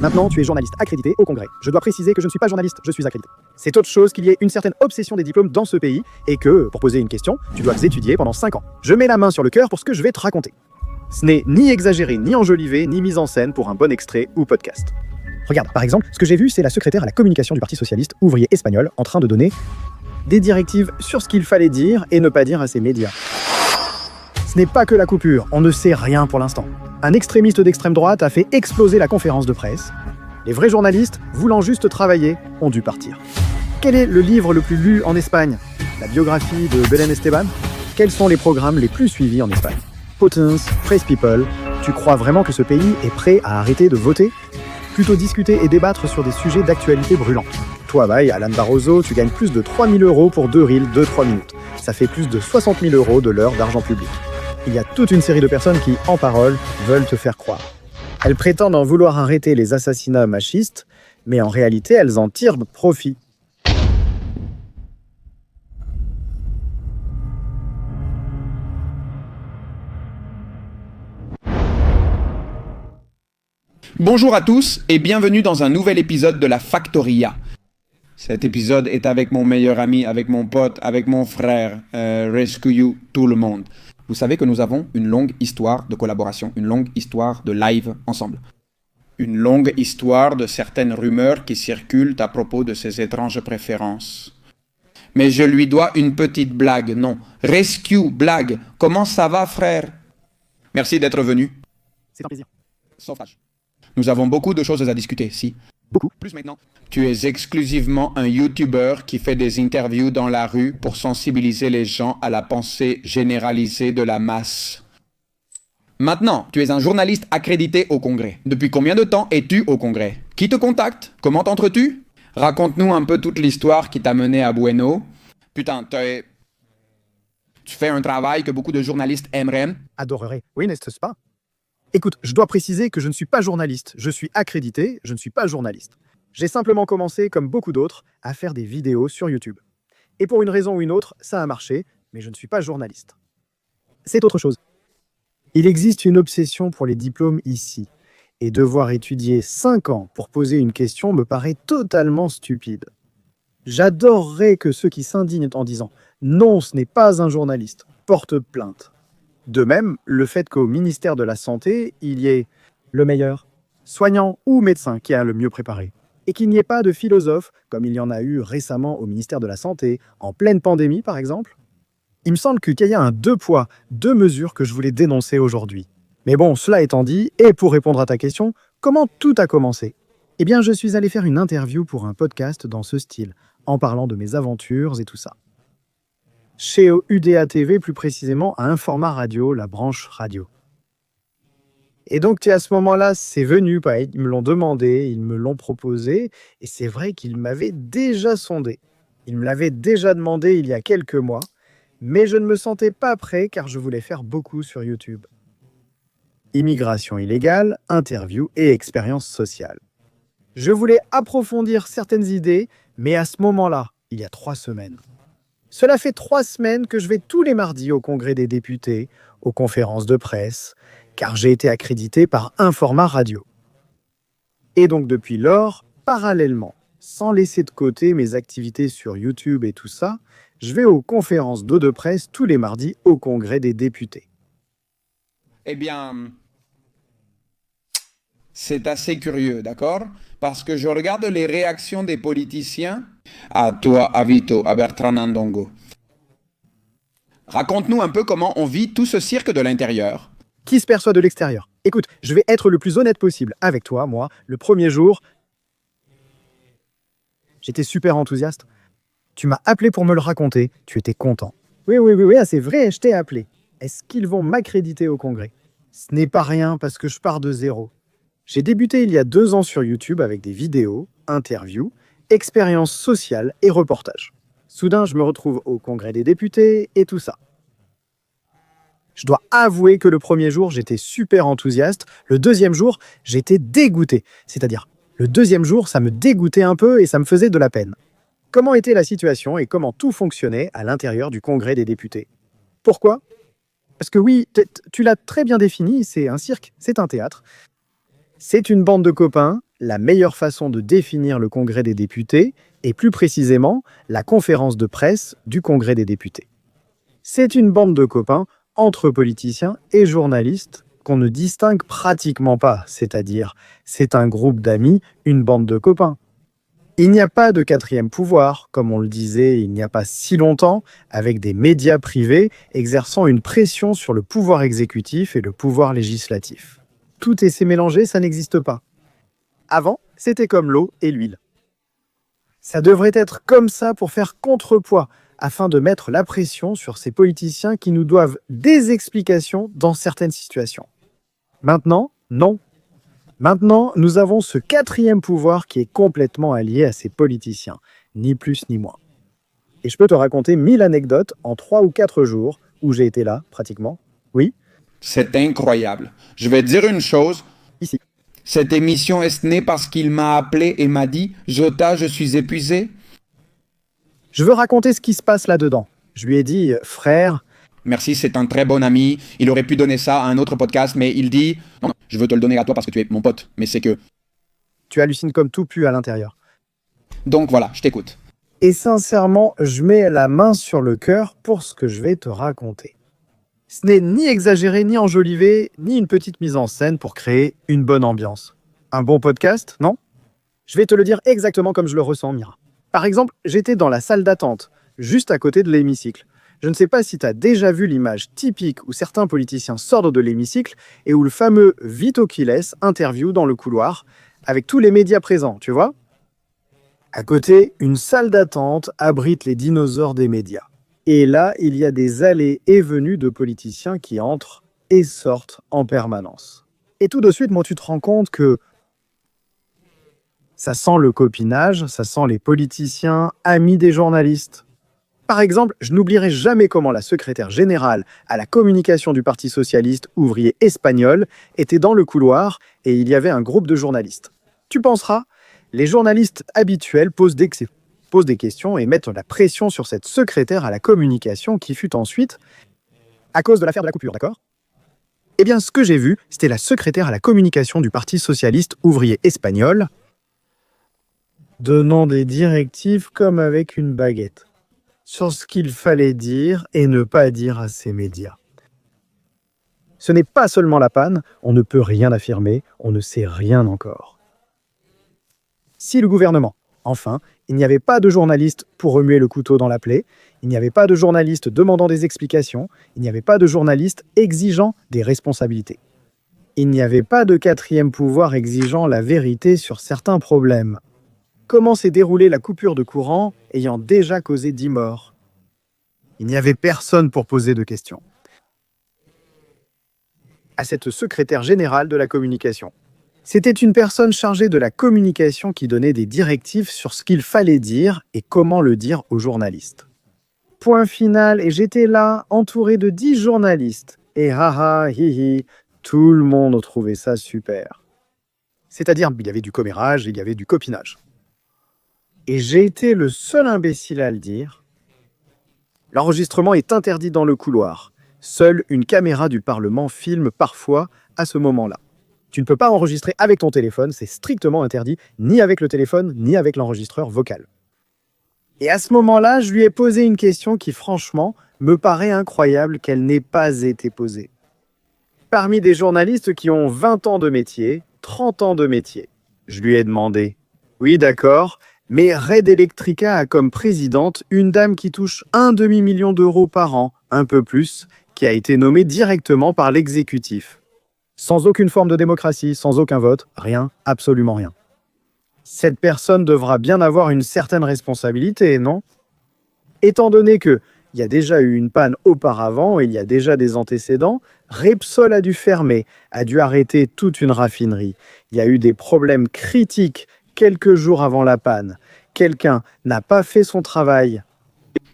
Maintenant, tu es journaliste accrédité au Congrès. Je dois préciser que je ne suis pas journaliste, je suis accrédité. C'est autre chose qu'il y ait une certaine obsession des diplômes dans ce pays et que, pour poser une question, tu dois étudier pendant 5 ans. Je mets la main sur le cœur pour ce que je vais te raconter. Ce n'est ni exagéré, ni enjolivé, ni mise en scène pour un bon extrait ou podcast. Regarde, par exemple, ce que j'ai vu, c'est la secrétaire à la communication du Parti socialiste ouvrier espagnol en train de donner des directives sur ce qu'il fallait dire et ne pas dire à ses médias. Ce n'est pas que la coupure, on ne sait rien pour l'instant. Un extrémiste d'extrême droite a fait exploser la conférence de presse. Les vrais journalistes, voulant juste travailler, ont dû partir. Quel est le livre le plus lu en Espagne? La biographie de Belén Esteban? Quels sont les programmes les plus suivis en Espagne? Potence, Press People, tu crois vraiment que ce pays est prêt à arrêter de voter? Plutôt discuter et débattre sur des sujets d'actualité brûlants. Toi, bye, Alan Barroso, tu gagnes plus de 3 000 € pour 2 reels de 3 minutes. Ça fait plus de 60 000 € de l'heure d'argent public. Il y a toute une série de personnes qui, en parole, veulent te faire croire. Elles prétendent en vouloir arrêter les assassinats machistes, mais en réalité, elles en tirent profit. Bonjour à tous et bienvenue dans un nouvel épisode de la Factoria. Cet épisode est avec mon meilleur ami, avec mon pote, avec mon frère, Rescue You, tout le monde. Vous savez que nous avons une longue histoire de collaboration, une longue histoire de live ensemble. Une longue histoire de certaines rumeurs qui circulent à propos de ses étranges préférences. Mais je lui dois une petite blague, non. Rescue, blague. Comment ça va, frère? Merci d'être venu. C'est un plaisir. Sans fâche. Nous avons beaucoup de choses à discuter, si. Beaucoup. Plus maintenant. Tu es exclusivement un YouTuber qui fait des interviews dans la rue pour sensibiliser les gens à la pensée généralisée de la masse. Maintenant, tu es un journaliste accrédité au Congrès. Depuis combien de temps es-tu au Congrès? Qui te contacte? Comment t'entres-tu? Raconte-nous un peu toute l'histoire qui t'a mené à Bueno. Putain, tu fais un travail que beaucoup de journalistes aimeraient. Adorerait. Oui, n'est-ce pas? Écoute, je dois préciser que je ne suis pas journaliste. Je suis accrédité, je ne suis pas journaliste. J'ai simplement commencé, comme beaucoup d'autres, à faire des vidéos sur YouTube. Et pour une raison ou une autre, ça a marché, mais je ne suis pas journaliste. C'est autre chose. Il existe une obsession pour les diplômes ici. Et devoir étudier 5 ans pour poser une question me paraît totalement stupide. J'adorerais que ceux qui s'indignent en disant « Non, ce n'est pas un journaliste » portent plainte. De même, le fait qu'au ministère de la Santé, il y ait le meilleur, soignant ou médecin qui a le mieux préparé. Et qu'il n'y ait pas de philosophe, comme il y en a eu récemment au ministère de la Santé, en pleine pandémie par exemple. Il me semble qu'il y a un 2 poids, 2 mesures que je voulais dénoncer aujourd'hui. Mais bon, cela étant dit, et pour répondre à ta question, comment tout a commencé? Eh bien, je suis allé faire une interview pour un podcast dans ce style, en parlant de mes aventures et tout ça. Chez UDA TV, plus précisément, à un format radio, la branche radio. Et donc, à ce moment-là, c'est venu, ils me l'ont demandé, ils me l'ont proposé, et c'est vrai qu'ils m'avaient déjà sondé. Ils me l'avaient déjà demandé il y a quelques mois, mais je ne me sentais pas prêt car je voulais faire beaucoup sur YouTube. Immigration illégale, interview et expérience sociale. Je voulais approfondir certaines idées, mais à ce moment-là, il y a 3 semaines. Cela fait 3 semaines que je vais tous les mardis au Congrès des députés, aux conférences de presse, car j'ai été accrédité par un format radio. Et donc depuis lors, parallèlement, sans laisser de côté mes activités sur YouTube et tout ça, je vais aux conférences de presse tous les mardis au Congrès des députés. Eh bien, c'est assez curieux, d'accord? Parce que je regarde les réactions des politiciens. À toi, à Vito, à Bertrand Ndongo. Raconte-nous un peu comment on vit tout ce cirque de l'intérieur. Qui se perçoit de l'extérieur? Écoute, je vais être le plus honnête possible avec toi, moi. Le premier jour, j'étais super enthousiaste. Tu m'as appelé pour me le raconter. Tu étais content. Oui, c'est vrai, je t'ai appelé. Est-ce qu'ils vont m'accréditer au Congrès? Ce n'est pas rien parce que je pars de zéro. J'ai débuté il y a 2 ans sur YouTube avec des vidéos, interviews, expériences sociales et reportages. Soudain, je me retrouve au Congrès des députés et tout ça. Je dois avouer que le premier jour, j'étais super enthousiaste. Le deuxième jour, j'étais dégoûté. C'est-à-dire, le deuxième jour, ça me dégoûtait un peu et ça me faisait de la peine. Comment était la situation et comment tout fonctionnait à l'intérieur du Congrès des députés? Pourquoi? Parce que oui, tu l'as très bien défini, c'est un cirque, c'est un théâtre. C'est une bande de copains la meilleure façon de définir le Congrès des députés et plus précisément la conférence de presse du Congrès des députés. C'est une bande de copains entre politiciens et journalistes qu'on ne distingue pratiquement pas, c'est-à-dire c'est un groupe d'amis, une bande de copains. Il n'y a pas de quatrième pouvoir, comme on le disait il n'y a pas si longtemps, avec des médias privés exerçant une pression sur le pouvoir exécutif et le pouvoir législatif. Tout s'est mélangé, ça n'existe pas. Avant, c'était comme l'eau et l'huile. Ça devrait être comme ça pour faire contrepoids, afin de mettre la pression sur ces politiciens qui nous doivent des explications dans certaines situations. Maintenant, non. Maintenant, nous avons ce quatrième pouvoir qui est complètement allié à ces politiciens, ni plus ni moins. Et je peux te raconter 1000 anecdotes en 3 ou 4 jours, où j'ai été là, pratiquement. Oui, C'est incroyable. Je vais te dire une chose. ici. Cette émission est née parce qu'il m'a appelé et m'a dit « Jota, je suis épuisé. Je veux raconter ce qui se passe là-dedans. Je lui ai dit, frère, Merci, c'est un très bon ami. Il aurait pu donner ça à un autre podcast, mais il dit « Non, je veux te le donner à toi parce que tu es mon pote. » Mais c'est que... tu hallucines comme tout pue à l'intérieur. Donc voilà, je t'écoute. Et sincèrement, je mets la main sur le cœur pour ce que je vais te raconter. Ce n'est ni exagéré, ni enjolivé, ni une petite mise en scène pour créer une bonne ambiance. Un bon podcast, non? Je vais te le dire exactement comme je le ressens, Mira. Par exemple, j'étais dans la salle d'attente, juste à côté de l'hémicycle. Je ne sais pas si tu as déjà vu l'image typique où certains politiciens sortent de l'hémicycle et où le fameux Vito Quiles interview dans le couloir avec tous les médias présents, tu vois? À côté, une salle d'attente abrite les dinosaures des médias. Et là, il y a des allées et venues de politiciens qui entrent et sortent en permanence. Et tout de suite, moi, tu te rends compte que ça sent le copinage, ça sent les politiciens amis des journalistes. Par exemple, je n'oublierai jamais comment la secrétaire générale à la communication du Parti socialiste ouvrier espagnol était dans le couloir et il y avait un groupe de journalistes. Tu penseras, les journalistes habituels posent des questions et mettent la pression sur cette secrétaire à la communication qui fut ensuite, à cause de l'affaire de la coupure, d'accord? Eh bien, ce que j'ai vu, c'était la secrétaire à la communication du Parti socialiste ouvrier espagnol donnant des directives comme avec une baguette sur ce qu'il fallait dire et ne pas dire à ces médias. Ce n'est pas seulement la panne, on ne peut rien affirmer, on ne sait rien encore. Si le gouvernement, enfin, il n'y avait pas de journalistes pour remuer le couteau dans la plaie, il n'y avait pas de journalistes demandant des explications, il n'y avait pas de journalistes exigeant des responsabilités. Il n'y avait pas de quatrième pouvoir exigeant la vérité sur certains problèmes. Comment s'est déroulée la coupure de courant ayant déjà causé 10 morts? Il n'y avait personne pour poser de questions. À cette secrétaire générale de la communication. C'était une personne chargée de la communication qui donnait des directives sur ce qu'il fallait dire et comment le dire aux journalistes. Point final, et j'étais là, entouré de 10 journalistes. Et haha, hihi, tout le monde trouvait ça super. C'est-à-dire, il y avait du commérage, il y avait du copinage. Et j'ai été le seul imbécile à le dire. L'enregistrement est interdit dans le couloir. Seule une caméra du Parlement filme parfois à ce moment-là. Tu ne peux pas enregistrer avec ton téléphone, c'est strictement interdit, ni avec le téléphone, ni avec l'enregistreur vocal. Et à ce moment-là, je lui ai posé une question qui, franchement, me paraît incroyable qu'elle n'ait pas été posée. Parmi des journalistes qui ont 20 ans de métier, 30 ans de métier, je lui ai demandé « Oui, d'accord, mais Red Electrica a comme présidente une dame qui touche 1,5 million d'euros par an, un peu plus, qui a été nommée directement par l'exécutif. Sans aucune forme de démocratie, sans aucun vote, rien, absolument rien. Cette personne devra bien avoir une certaine responsabilité, non? Étant donné qu'il y a déjà eu une panne auparavant et il y a déjà des antécédents, Repsol a dû fermer, a dû arrêter toute une raffinerie. Il y a eu des problèmes critiques quelques jours avant la panne. Quelqu'un n'a pas fait son travail.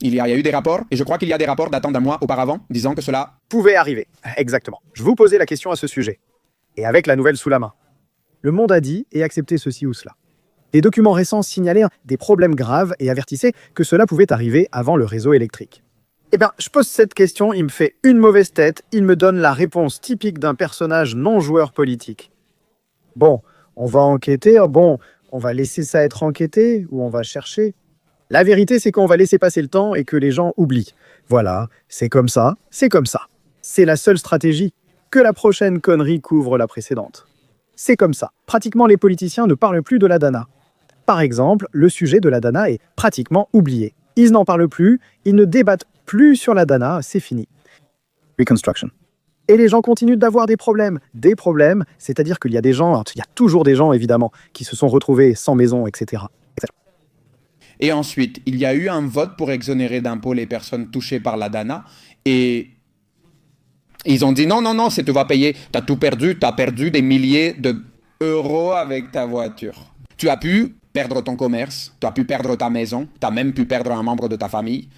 Il y a eu des rapports, et je crois qu'il y a des rapports datant d'un mois auparavant, disant que cela... Pouvait arriver. Exactement. Je vous posais la question à ce sujet. Et avec la nouvelle sous la main. Le monde a dit et accepté ceci ou cela. Des documents récents signalaient des problèmes graves et avertissaient que cela pouvait arriver avant le réseau électrique. Eh bien, je pose cette question, il me fait une mauvaise tête, il me donne la réponse typique d'un personnage non-joueur politique. Bon, On va enquêter, bon, on va laisser ça être enquêté ou on va chercher. La vérité, c'est qu'on va laisser passer le temps et que les gens oublient. Voilà, c'est comme ça, c'est comme ça. C'est la seule stratégie. Que la prochaine connerie couvre la précédente. C'est comme ça. Pratiquement, les politiciens ne parlent plus de la Dana. Par exemple, le sujet de la Dana est pratiquement oublié. Ils n'en parlent plus, ils ne débattent plus sur la Dana, c'est fini. Reconstruction. Et les gens continuent d'avoir des problèmes. Des problèmes, c'est-à-dire qu'il y a des gens, il y a toujours des gens évidemment, qui se sont retrouvés sans maison, etc. Et ensuite, il y a eu un vote pour exonérer d'impôts les personnes touchées par la Dana. Et ils ont dit non, non, non, c'est tu vas payer, t'as tout perdu, t'as perdu des milliers d'euros avec ta voiture. Tu as pu perdre ton commerce, tu as pu perdre ta maison, tu as même pu perdre un membre de ta famille.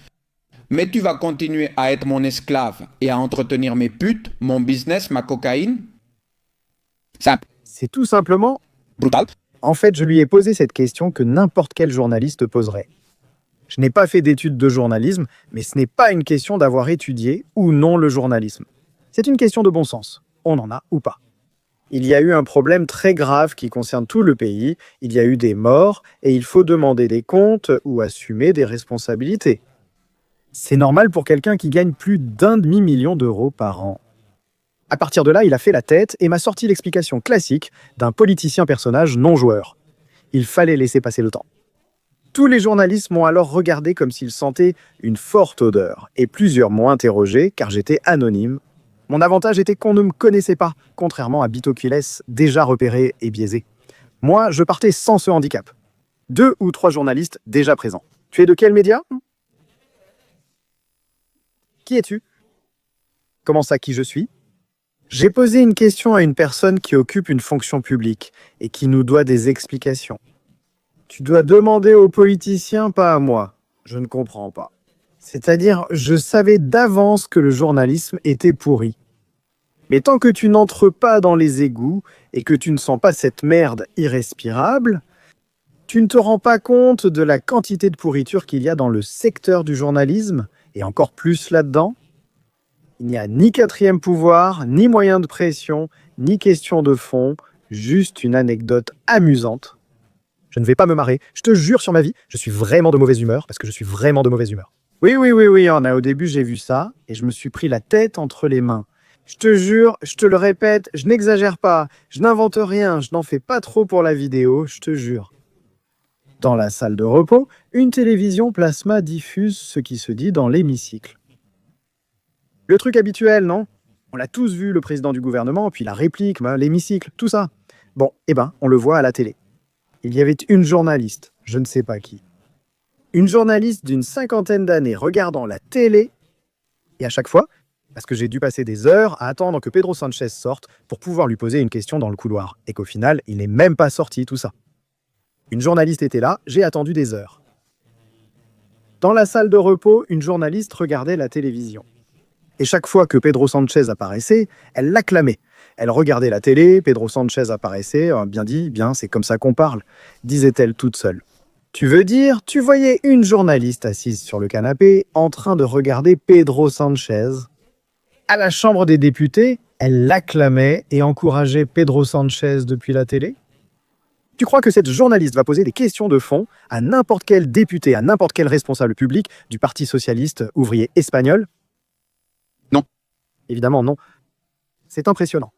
Mais tu vas continuer à être mon esclave et à entretenir mes putes, mon business, ma cocaïne. C'est tout simplement Brutal. En fait, je lui ai posé cette question que n'importe quel journaliste poserait. Je n'ai pas fait d'études de journalisme, mais ce n'est pas une question d'avoir étudié ou non le journalisme. C'est une question de bon sens. On en a ou pas. Il y a eu un problème très grave qui concerne tout le pays, il y a eu des morts, et il faut demander des comptes ou assumer des responsabilités. C'est normal pour quelqu'un qui gagne plus d'1,5 million d'euros par an. À partir de là, il a fait la tête et m'a sorti l'explication classique d'un politicien personnage non joueur. Il fallait laisser passer le temps. Tous les journalistes m'ont alors regardé comme s'ils sentaient une forte odeur, et plusieurs m'ont interrogé car j'étais anonyme. Mon avantage était qu'on ne me connaissait pas, contrairement à Bitoquiles, déjà repéré et biaisé. Moi, je partais sans ce handicap. 2 ou 3 journalistes déjà présents. Tu es de quel média ? Qui es-tu ? Comment ça, qui je suis ? J'ai posé une question à une personne qui occupe une fonction publique et qui nous doit des explications. Tu dois demander aux politiciens, pas à moi. Je ne comprends pas. C'est-à-dire, je savais d'avance que le journalisme était pourri. Mais tant que tu n'entres pas dans les égouts et que tu ne sens pas cette merde irrespirable, tu ne te rends pas compte de la quantité de pourriture qu'il y a dans le secteur du journalisme, et encore plus là-dedans. Il n'y a ni quatrième pouvoir, ni moyen de pression, ni question de fond, juste une anecdote amusante. Je ne vais pas me marrer, je te jure sur ma vie, je suis vraiment de mauvaise humeur, parce que je suis vraiment de mauvaise humeur. Oui, au début j'ai vu ça, et je me suis pris la tête entre les mains. Je te jure, je te le répète, je n'exagère pas, je n'invente rien, je n'en fais pas trop pour la vidéo, je te jure. Dans la salle de repos, une télévision plasma diffuse ce qui se dit dans l'hémicycle. Le truc habituel, non ? On l'a tous vu, le président du gouvernement, puis la réplique, l'hémicycle, tout ça. Bon, on le voit à la télé. Il y avait une journaliste, je ne sais pas qui. Une journaliste d'une 50aine d'années regardant la télé, et à chaque fois, parce que j'ai dû passer des heures à attendre que Pedro Sanchez sorte pour pouvoir lui poser une question dans le couloir, et qu'au final, il n'est même pas sorti, tout ça. Une journaliste était là, j'ai attendu des heures. Dans la salle de repos, une journaliste regardait la télévision. Et chaque fois que Pedro Sanchez apparaissait, elle l'acclamait. Elle regardait la télé, Pedro Sanchez apparaissait, bien dit, bien, c'est comme ça qu'on parle, disait-elle toute seule. Tu veux dire, tu voyais une journaliste assise sur le canapé en train de regarder Pedro Sanchez. À la Chambre des députés, elle l'acclamait et encourageait Pedro Sanchez depuis la télé. Tu crois que cette journaliste va poser des questions de fond à n'importe quel député, à n'importe quel responsable public du Parti socialiste ouvrier espagnol ? Non. Évidemment, non. C'est impressionnant.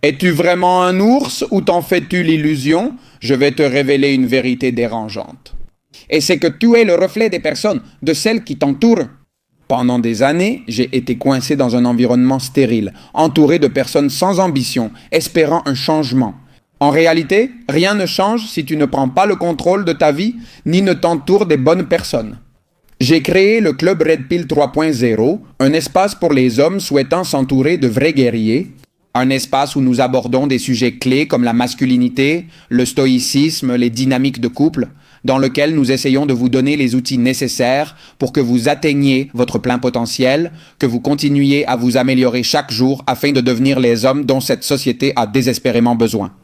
Es-tu vraiment un ours ou t'en fais-tu l'illusion ? Je vais te révéler une vérité dérangeante. Et c'est que tu es le reflet des personnes, de celles qui t'entourent. Pendant des années, j'ai été coincé dans un environnement stérile, entouré de personnes sans ambition, espérant un changement. En réalité, rien ne change si tu ne prends pas le contrôle de ta vie, ni ne t'entoures des bonnes personnes. J'ai créé le Club Red Pill 3.0, un espace pour les hommes souhaitant s'entourer de vrais guerriers, un espace où nous abordons des sujets clés comme la masculinité, le stoïcisme, les dynamiques de couple, dans lequel nous essayons de vous donner les outils nécessaires pour que vous atteigniez votre plein potentiel, que vous continuiez à vous améliorer chaque jour afin de devenir les hommes dont cette société a désespérément besoin.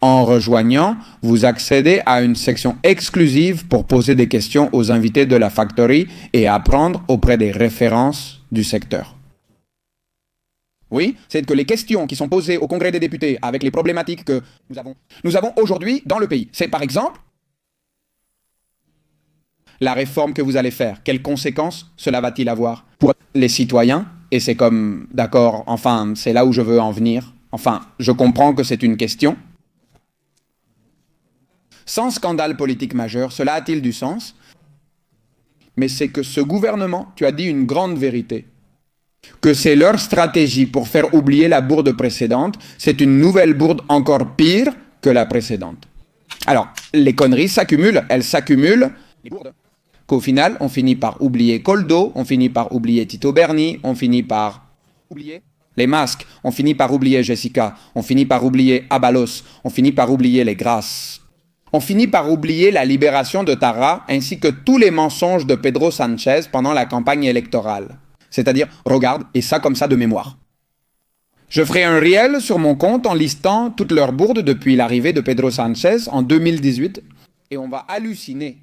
En rejoignant, vous accédez à une section exclusive pour poser des questions aux invités de la Factory et apprendre auprès des références du secteur. Oui, c'est que les questions qui sont posées au Congrès des députés avec les problématiques que nous avons aujourd'hui dans le pays, c'est par exemple la réforme que vous allez faire. Quelles conséquences cela va-t-il avoir pour les citoyens? Et c'est comme, d'accord, enfin, c'est là où je veux en venir. Enfin, je comprends que c'est une question. Sans scandale politique majeur, cela a-t-il du sens? Mais c'est que ce gouvernement, tu as dit une grande vérité, que c'est leur stratégie pour faire oublier la bourde précédente, c'est une nouvelle bourde encore pire que la précédente. Alors, les conneries s'accumulent, elles s'accumulent, qu'au final, on finit par oublier Koldo, on finit par oublier Tito Berni, on finit par oublier les masques, on finit par oublier Jessica, on finit par oublier Abalos, on finit par oublier les grâces. On finit par oublier la libération de Tara ainsi que tous les mensonges de Pedro Sanchez pendant la campagne électorale. C'est-à-dire, regarde, et ça comme ça de mémoire. Je ferai un réel sur mon compte en listant toutes leurs bourdes depuis l'arrivée de Pedro Sanchez en 2018 et on va halluciner.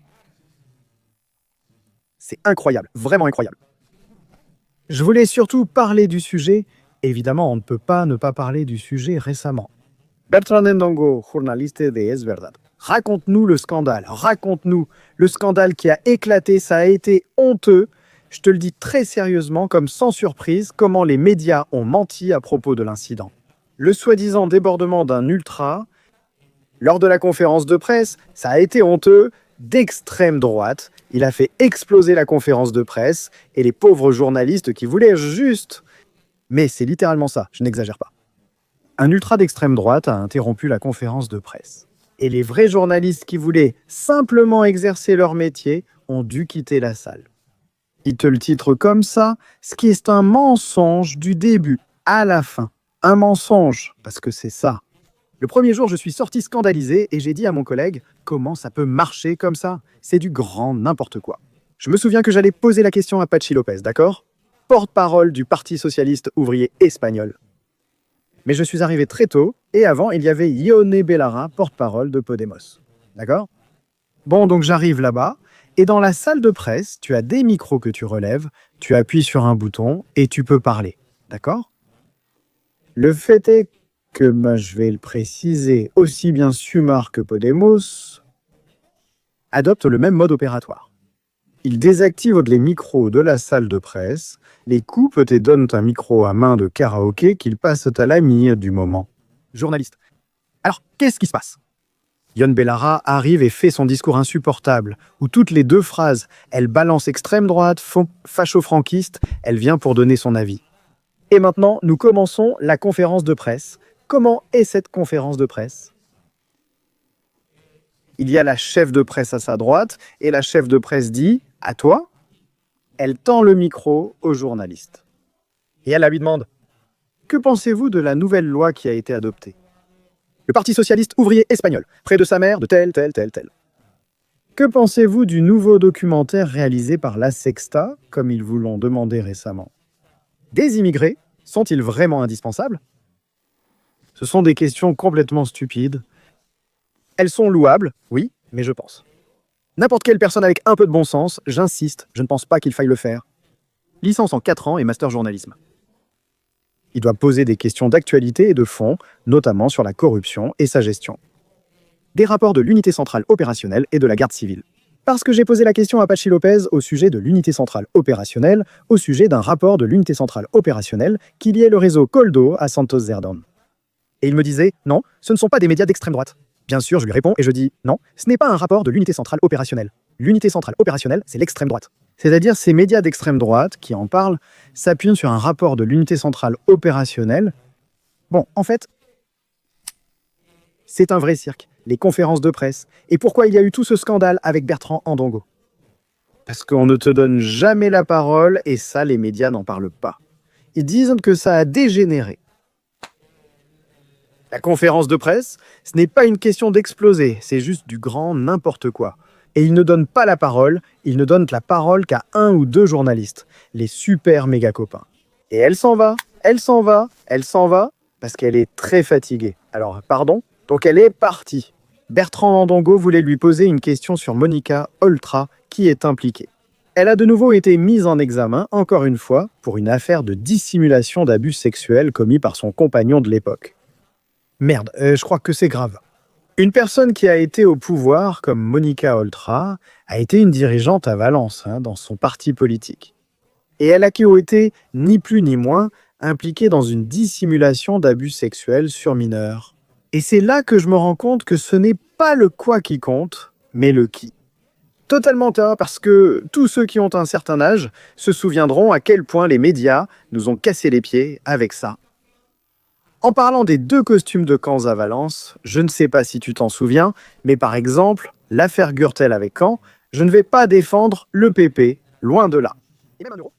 C'est incroyable, vraiment incroyable. Je voulais surtout parler du sujet. Évidemment, on ne peut pas ne pas parler du sujet récemment. Bertrand Ndongo, journaliste de Es Verdad. Raconte-nous le scandale, raconte-nous le scandale qui a éclaté, ça a été honteux. Je te le dis très sérieusement, comme sans surprise, comment les médias ont menti à propos de l'incident. Le soi-disant débordement d'un ultra, lors de la conférence de presse, ça a été honteux, d'extrême droite. Il a fait exploser la conférence de presse et les pauvres journalistes qui voulaient juste... Mais c'est littéralement ça, je n'exagère pas. Un ultra d'extrême droite a interrompu la conférence de presse. Et les vrais journalistes qui voulaient simplement exercer leur métier ont dû quitter la salle. Il te le titre comme ça, ce qui est un mensonge du début à la fin. Un mensonge, parce que c'est ça. Le premier jour, je suis sorti scandalisé et j'ai dit à mon collègue « Comment ça peut marcher comme ça? C'est du grand n'importe quoi. » Je me souviens que j'allais poser la question à Patxi López, d'accord? Porte-parole du Parti socialiste ouvrier espagnol. Mais je suis arrivé très tôt, et avant, il y avait Ione Belarra, porte-parole de Podemos. D'accord? Bon, donc j'arrive là-bas, et dans la salle de presse, tu as des micros que tu relèves, tu appuies sur un bouton, et tu peux parler. D'accord? Le fait est que, je vais le préciser, aussi bien Sumar que Podemos adoptent le même mode opératoire. Ils désactivent les micros de la salle de presse, les coupent et donnent un micro à main de karaoké qu'ils passent à l'ami du moment. Journaliste. Alors, qu'est-ce qui se passe? Ione Belarra arrive et fait son discours insupportable, où toutes les deux phrases, elle balance extrême droite, facho-franquiste, elle vient pour donner son avis. Et maintenant, nous commençons la conférence de presse. Comment est cette conférence de presse? Il y a la chef de presse à sa droite, et la chef de presse dit « À toi ?» Elle tend le micro au journaliste. Et elle lui demande « Que pensez-vous de la nouvelle loi qui a été adoptée ?» Le Parti socialiste ouvrier espagnol, près de sa mère, de tel. Que pensez-vous du nouveau documentaire réalisé par La Sexta, comme ils vous l'ont demandé récemment? Des immigrés sont-ils vraiment indispensables? Ce sont des questions complètement stupides. Elles sont louables, oui, mais je pense. N'importe quelle personne avec un peu de bon sens, j'insiste, je ne pense pas qu'il faille le faire. Licence en 4 ans et master journalisme. Il doit poser des questions d'actualité et de fond, notamment sur la corruption et sa gestion. Des rapports de l'unité centrale opérationnelle et de la garde civile. Parce que j'ai posé la question à Patxi López au sujet de l'unité centrale opérationnelle, au sujet d'un rapport de l'unité centrale opérationnelle qui liait le réseau Koldo à Santos Zerdón. Et il me disait, non, ce ne sont pas des médias d'extrême droite. Bien sûr, je lui réponds et je dis, non, ce n'est pas un rapport de l'unité centrale opérationnelle. L'unité centrale opérationnelle, c'est l'extrême droite. C'est-à-dire ces médias d'extrême droite qui en parlent s'appuient sur un rapport de l'unité centrale opérationnelle. Bon, en fait, c'est un vrai cirque, les conférences de presse. Et pourquoi il y a eu tout ce scandale avec Bertrand Ndongo? Parce qu'on ne te donne jamais la parole et ça, les médias n'en parlent pas. Ils disent que ça a dégénéré. La conférence de presse, ce n'est pas une question d'exploser, c'est juste du grand n'importe quoi. Et ils ne donnent pas la parole, ils ne donnent la parole qu'à 1 ou 2 journalistes, les super méga copains. Et elle s'en va, parce qu'elle est très fatiguée. Alors, pardon, donc elle est partie. Bertrand Ndongo voulait lui poser une question sur Monica Oltra, qui est impliquée. Elle a de nouveau été mise en examen, encore une fois, pour une affaire de dissimulation d'abus sexuels commis par son compagnon de l'époque. Merde, je crois que c'est grave. Une personne qui a été au pouvoir, comme Monica Oltra, a été une dirigeante à Valence, dans son parti politique. Et elle a été, ni plus ni moins, impliquée dans une dissimulation d'abus sexuels sur mineurs. Et c'est là que je me rends compte que ce n'est pas le quoi qui compte, mais le qui. Totalement tort, parce que tous ceux qui ont un certain âge se souviendront à quel point les médias nous ont cassé les pieds avec ça. En parlant des 2 costumes de camps à Valence, je ne sais pas si tu t'en souviens, mais par exemple, l'affaire Gürtel avec Caen, je ne vais pas défendre le PP, loin de là. Et même 1 euro.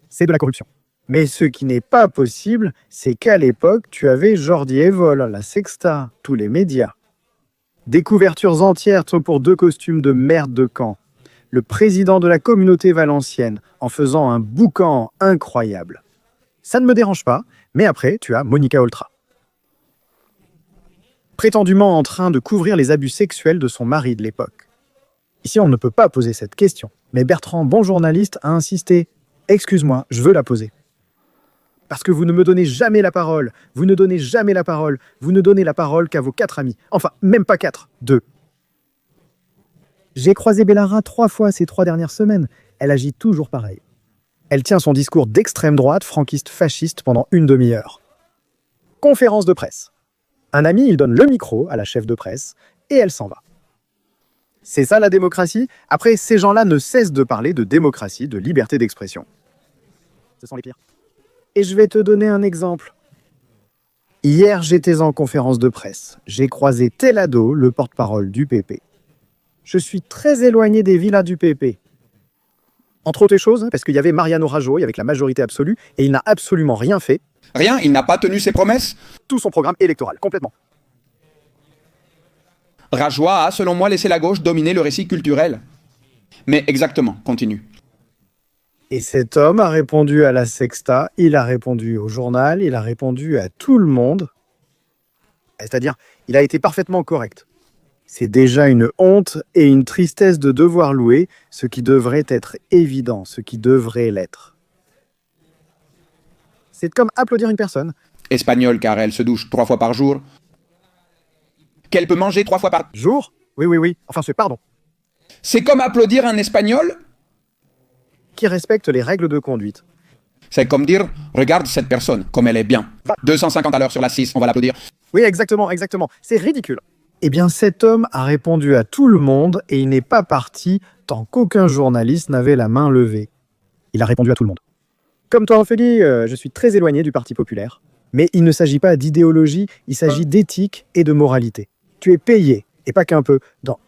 C'est de la corruption. Mais ce qui n'est pas possible, c'est qu'à l'époque, tu avais Jordi Évole, la Sexta, tous les médias. Des couvertures entières pour 2 costumes de merde de Caen. Le président de la communauté valencienne, en faisant un boucan incroyable. Ça ne me dérange pas, mais après, tu as Monica Oltra. Prétendument en train de couvrir les abus sexuels de son mari de l'époque. Ici, on ne peut pas poser cette question, mais Bertrand, bon journaliste, a insisté. « Excuse-moi, je veux la poser. » Parce que vous ne me donnez jamais la parole, vous ne donnez jamais la parole, vous ne donnez la parole qu'à vos 4 amis. Enfin, même pas 4, 2. J'ai croisé Bellara 3 fois ces 3 dernières semaines. Elle agit toujours pareil. Elle tient son discours d'extrême droite, franquiste, fasciste pendant 1 demi-heure. Conférence de presse. Un ami, il donne le micro à la chef de presse et elle s'en va. C'est ça la démocratie? Après, ces gens-là ne cessent de parler de démocratie, de liberté d'expression. Ce sont les pires. Et je vais te donner un exemple. Hier, j'étais en conférence de presse. J'ai croisé Telado, le porte-parole du PP. Je suis très éloigné des villas du PP. Entre autres choses, parce qu'il y avait Mariano Rajoy avec la majorité absolue, et il n'a absolument rien fait. Rien, il n'a pas tenu ses promesses. Tout son programme électoral, complètement. Rajoy a, selon moi, laissé la gauche dominer le récit culturel. Mais exactement, continue. Et cet homme a répondu à la Sexta, il a répondu au journal, il a répondu à tout le monde. C'est-à-dire, il a été parfaitement correct. C'est déjà une honte et une tristesse de devoir louer ce qui devrait être évident, ce qui devrait l'être. C'est comme applaudir une personne. Espagnole, car elle se douche 3 fois par jour. Qu'elle peut manger 3 fois par Jour? Oui. Enfin, c'est pardon. C'est comme applaudir un Espagnol. Qui respecte les règles de conduite. C'est comme dire, regarde cette personne, comme elle est bien. 250 à l'heure sur la 6, on va l'applaudir. Oui, exactement. C'est ridicule. Eh bien, cet homme a répondu à tout le monde et il n'est pas parti tant qu'aucun journaliste n'avait la main levée. Il a répondu à tout le monde. Comme toi, Ophélie, je suis très éloigné du Parti populaire. Mais il ne s'agit pas d'idéologie, il s'agit d'éthique et de moralité. Tu es payé, et pas qu'un peu, dans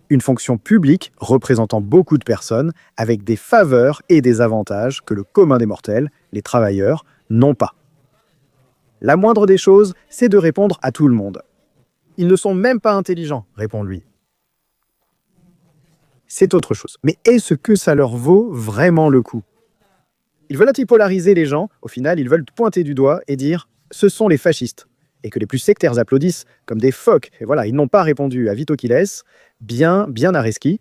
une fonction publique représentant beaucoup de personnes avec des faveurs et des avantages que le commun des mortels, les travailleurs, n'ont pas. La moindre des choses, c'est de répondre à tout le monde. Ils ne sont même pas intelligents, répond-lui. C'est autre chose. Mais est-ce que ça leur vaut vraiment le coup? Ils veulent polariser les gens, au final, ils veulent pointer du doigt et dire « ce sont les fascistes ». Et que les plus sectaires applaudissent comme des phoques. Et voilà, ils n'ont pas répondu à Vito Quiles, bien à Reski,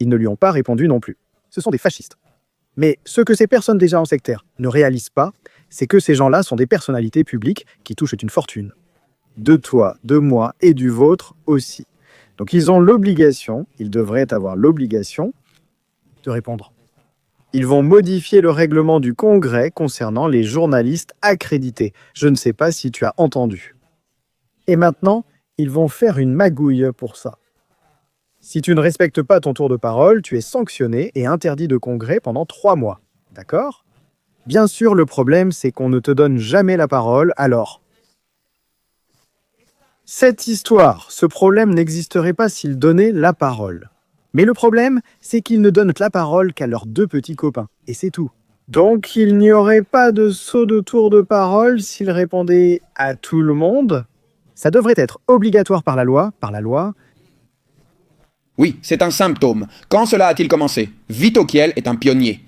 ils ne lui ont pas répondu non plus. Ce sont des fascistes. Mais ce que ces personnes déjà en sectaire ne réalisent pas, c'est que ces gens-là sont des personnalités publiques qui touchent une fortune. De toi, de moi et du vôtre aussi. Donc ils ont l'obligation, ils devraient avoir l'obligation de répondre. Ils vont modifier le règlement du Congrès concernant les journalistes accrédités. Je ne sais pas si tu as entendu. Et maintenant, ils vont faire une magouille pour ça. Si tu ne respectes pas ton tour de parole, tu es sanctionné et interdit de congrès pendant 3 mois. D'accord? Bien sûr, le problème, c'est qu'on ne te donne jamais la parole, alors... Cette histoire, ce problème n'existerait pas s'ils donnaient la parole. Mais le problème, c'est qu'ils ne donnent la parole qu'à leurs 2 petits copains. Et c'est tout. Donc, il n'y aurait pas de saut de tour de parole s'ils répondaient à tout le monde. Ça devrait être obligatoire par la loi. Oui, c'est un symptôme. Quand cela a-t-il commencé? Vito Quiel est un pionnier.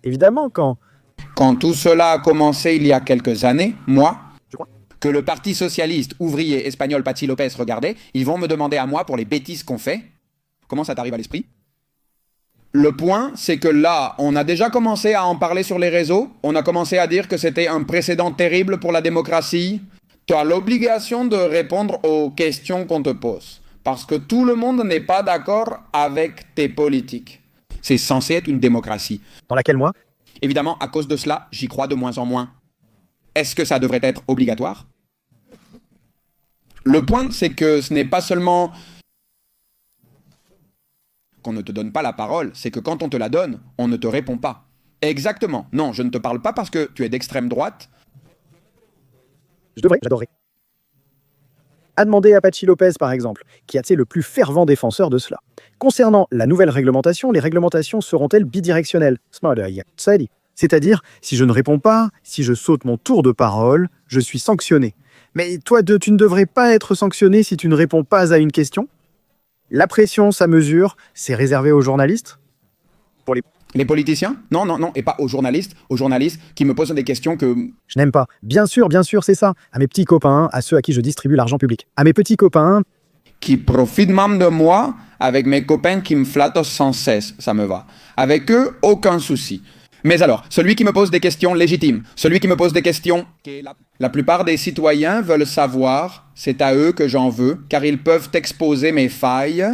Évidemment, Quand tout cela a commencé il y a quelques années, moi, je crois, que le Parti socialiste ouvrier espagnol Patxi López regardait, ils vont me demander à moi pour les bêtises qu'on fait. Comment ça t'arrive à l'esprit? Le point, c'est que là, on a déjà commencé à en parler sur les réseaux. On a commencé à dire que c'était un précédent terrible pour la démocratie. Tu as l'obligation de répondre aux questions qu'on te pose. Parce que tout le monde n'est pas d'accord avec tes politiques. C'est censé être une démocratie. Dans laquelle moi, Évidemment, à cause de cela, j'y crois de moins en moins. Est-ce que ça devrait être obligatoire? Le point, c'est que ce n'est pas seulement qu'on ne te donne pas la parole, c'est que quand on te la donne, on ne te répond pas. Exactement. Non, je ne te parle pas parce que tu es d'extrême droite. j'adorerais. A demandé à Pachi Lopez, par exemple, qui a été le plus fervent défenseur de cela. Concernant la nouvelle réglementation, les réglementations seront-elles bidirectionnelles? C'est-à-dire, si je ne réponds pas, si je saute mon tour de parole, je suis sanctionné. Mais toi, tu ne devrais pas être sanctionné si tu ne réponds pas à une question? La pression, sa mesure, c'est réservé aux journalistes? Pour Les politiciens? Non, non, non, et pas aux journalistes qui me posent des questions que... Je n'aime pas. Bien sûr, c'est ça. À mes petits copains, à ceux à qui je distribue l'argent public. À mes petits copains... qui profitent même de moi avec mes copains qui me flattent sans cesse, ça me va. Avec eux, aucun souci. Mais alors, celui qui me pose des questions légitimes, celui qui me pose des questions que la plupart des citoyens veulent savoir, c'est à eux que j'en veux, car ils peuvent exposer mes failles.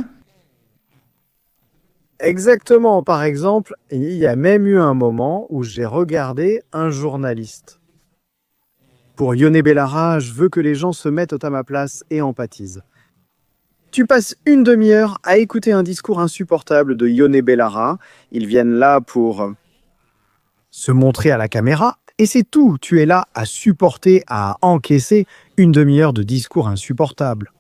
Exactement. Par exemple, il y a même eu un moment où j'ai regardé un journaliste. Pour Yone Bellara, je veux que les gens se mettent à ma place et empathisent. Tu passes une demi-heure à écouter un discours insupportable de Yone Bellara. Ils viennent là pour se montrer à la caméra, et c'est tout. Tu es là à supporter, à encaisser une demi-heure de discours insupportable.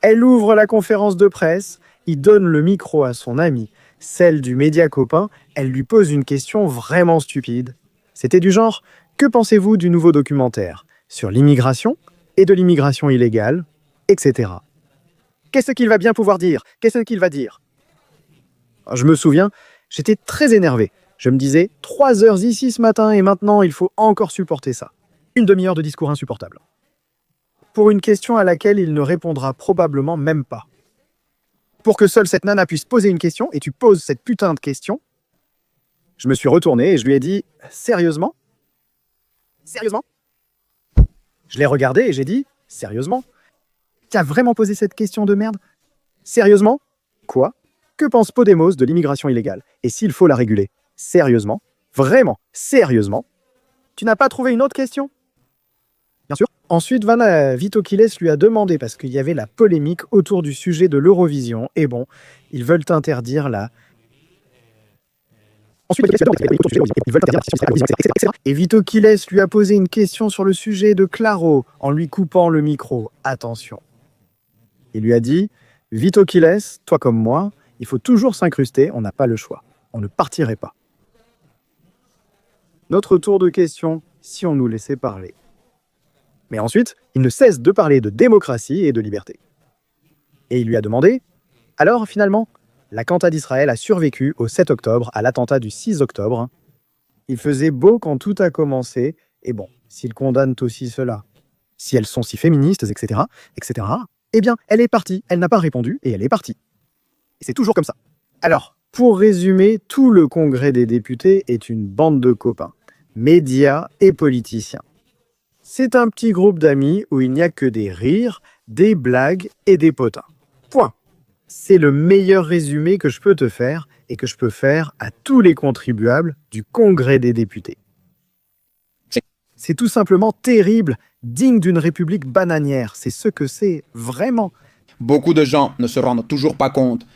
Elle ouvre la conférence de presse, il donne le micro à son amie, celle du média copain, elle lui pose une question vraiment stupide. C'était du genre, que pensez-vous du nouveau documentaire sur l'immigration et de l'immigration illégale, etc. Qu'est-ce qu'il va bien pouvoir dire? Qu'est-ce qu'il va dire? Je me souviens, j'étais très énervé. Je me disais, 3 heures ici ce matin et maintenant il faut encore supporter ça. Une demi-heure de discours insupportable. Pour une question à laquelle il ne répondra probablement même pas. Pour que seule cette nana puisse poser une question, et tu poses cette putain de question, je me suis retourné et je lui ai dit, sérieusement? Sérieusement? Je l'ai regardé et j'ai dit, sérieusement? T'as vraiment posé cette question de merde? Sérieusement? Quoi? Que pense Podemos de l'immigration illégale? Et s'il faut la réguler? Sérieusement? Vraiment? Sérieusement? Tu n'as pas trouvé une autre question? Bien sûr. Ensuite, Vito Quiles lui a demandé, parce qu'il y avait la polémique autour du sujet de l'Eurovision, et bon, ils veulent interdire la... Ensuite, et Vito Quiles lui a posé une question sur le sujet de Claro, en lui coupant le micro. Attention. Il lui a dit, Vito Quiles, toi comme moi, il faut toujours s'incruster, on n'a pas le choix. On ne partirait pas. Notre tour de questions, si on nous laissait parler. Mais ensuite, il ne cesse de parler de démocratie et de liberté. Et il lui a demandé, alors finalement, la Kanta d'Israël a survécu au 7 octobre à l'attentat du 6 octobre. Il faisait beau quand tout a commencé, et bon, s'ils condamnent aussi cela, si elles sont si féministes, etc., eh bien, elle est partie, elle n'a pas répondu, et elle est partie. Et c'est toujours comme ça. Alors, pour résumer, tout le Congrès des députés est une bande de copains, médias et politiciens. C'est un petit groupe d'amis où il n'y a que des rires, des blagues et des potins. Point. C'est le meilleur résumé que je peux te faire et que je peux faire à tous les contribuables du Congrès des députés. C'est tout simplement terrible, digne d'une république bananière. C'est ce que c'est, vraiment. Beaucoup de gens ne se rendent toujours pas compte.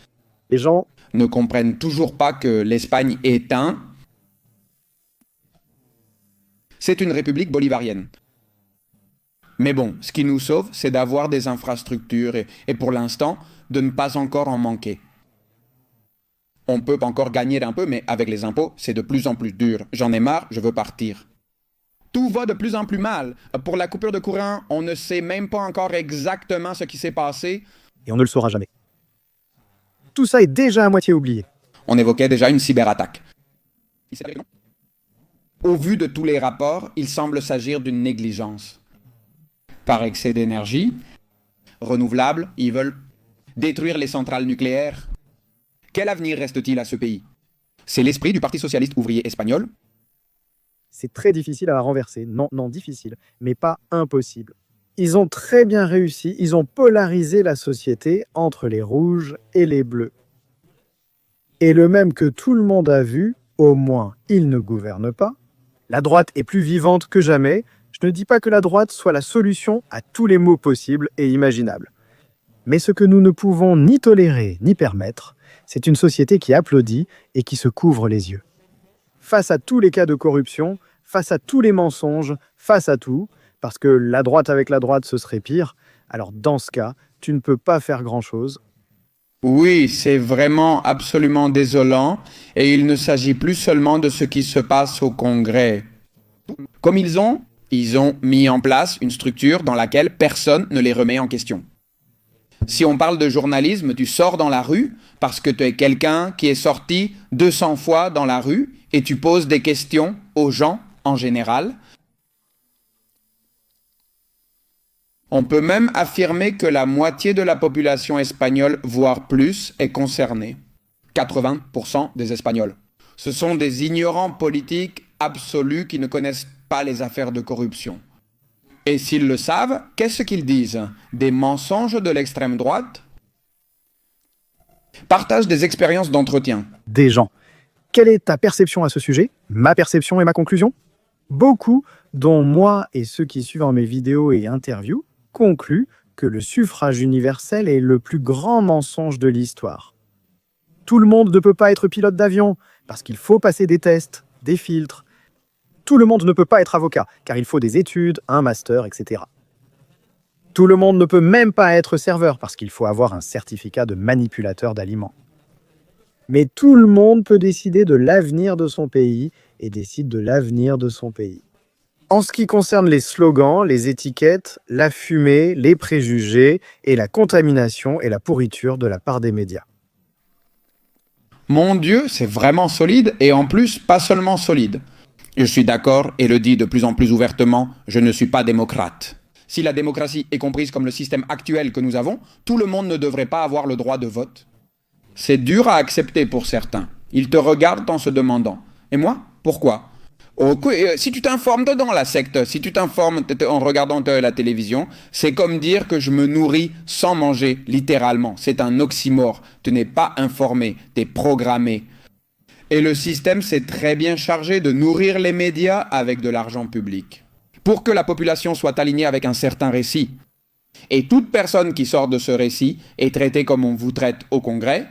Les gens ne comprennent toujours pas que l'Espagne est c'est une république bolivarienne. Mais bon, ce qui nous sauve, c'est d'avoir des infrastructures et pour l'instant, de ne pas encore en manquer. On peut encore gagner un peu, mais avec les impôts, c'est de plus en plus dur. J'en ai marre, je veux partir. Tout va de plus en plus mal. Pour la coupure de courant, on ne sait même pas encore exactement ce qui s'est passé. Et on ne le saura jamais. Tout ça est déjà à moitié oublié. On évoquait déjà une cyberattaque. Au vu de tous les rapports, il semble s'agir d'une négligence. Par excès d'énergie renouvelable, ils veulent détruire les centrales nucléaires. Quel avenir reste-t-il à ce pays? C'est l'esprit du Parti socialiste ouvrier espagnol. C'est très difficile à renverser. Non, non, difficile, mais pas impossible. Ils ont très bien réussi, ils ont polarisé la société entre les rouges et les bleus. Et le même que tout le monde a vu, au moins ils ne gouvernent pas. La droite est plus vivante que jamais. Je ne dis pas que la droite soit la solution à tous les maux possibles et imaginables. Mais ce que nous ne pouvons ni tolérer ni permettre, c'est une société qui applaudit et qui se couvre les yeux. Face à tous les cas de corruption, face à tous les mensonges, face à tout, parce que la droite avec la droite, ce serait pire, alors dans ce cas, tu ne peux pas faire grand-chose. Oui, c'est vraiment absolument désolant et il ne s'agit plus seulement de ce qui se passe au Congrès. Comme ils ont mis en place une structure dans laquelle personne ne les remet en question. Si on parle de journalisme, tu sors dans la rue parce que tu es quelqu'un qui est sorti 200 fois dans la rue et tu poses des questions aux gens en général. On peut même affirmer que la moitié de la population espagnole, voire plus, est concernée. 80% des Espagnols. Ce sont des ignorants politiques absolus qui ne connaissent pas les affaires de corruption. Et s'ils le savent, qu'est-ce qu'ils disent? Des mensonges de l'extrême droite? Partage des expériences d'entretien. Des gens. Quelle est ta perception à ce sujet? Ma perception et ma conclusion? Beaucoup, dont moi et ceux qui suivent mes vidéos et interviews, concluent que le suffrage universel est le plus grand mensonge de l'histoire. Tout le monde ne peut pas être pilote d'avion, parce qu'il faut passer des tests, des filtres. Tout le monde ne peut pas être avocat, car il faut des études, un master, etc. Tout le monde ne peut même pas être serveur, parce qu'il faut avoir un certificat de manipulateur d'aliments. Mais tout le monde peut décider de l'avenir de son pays et décide de l'avenir de son pays. En ce qui concerne les slogans, les étiquettes, la fumée, les préjugés et la contamination et la pourriture de la part des médias. Mon Dieu, c'est vraiment solide et en plus, pas seulement solide. Je suis d'accord et le dis de plus en plus ouvertement, je ne suis pas démocrate. Si la démocratie est comprise comme le système actuel que nous avons, tout le monde ne devrait pas avoir le droit de vote. C'est dur à accepter pour certains. Ils te regardent en se demandant « Et moi, pourquoi ?» Si tu t'informes dans la secte, si tu t'informes en regardant la télévision, c'est comme dire que je me nourris sans manger, littéralement. C'est un oxymore. Tu n'es pas informé, tu es programmé. Et le système s'est très bien chargé de nourrir les médias avec de l'argent public. Pour que la population soit alignée avec un certain récit. Et toute personne qui sort de ce récit est traitée comme on vous traite au Congrès.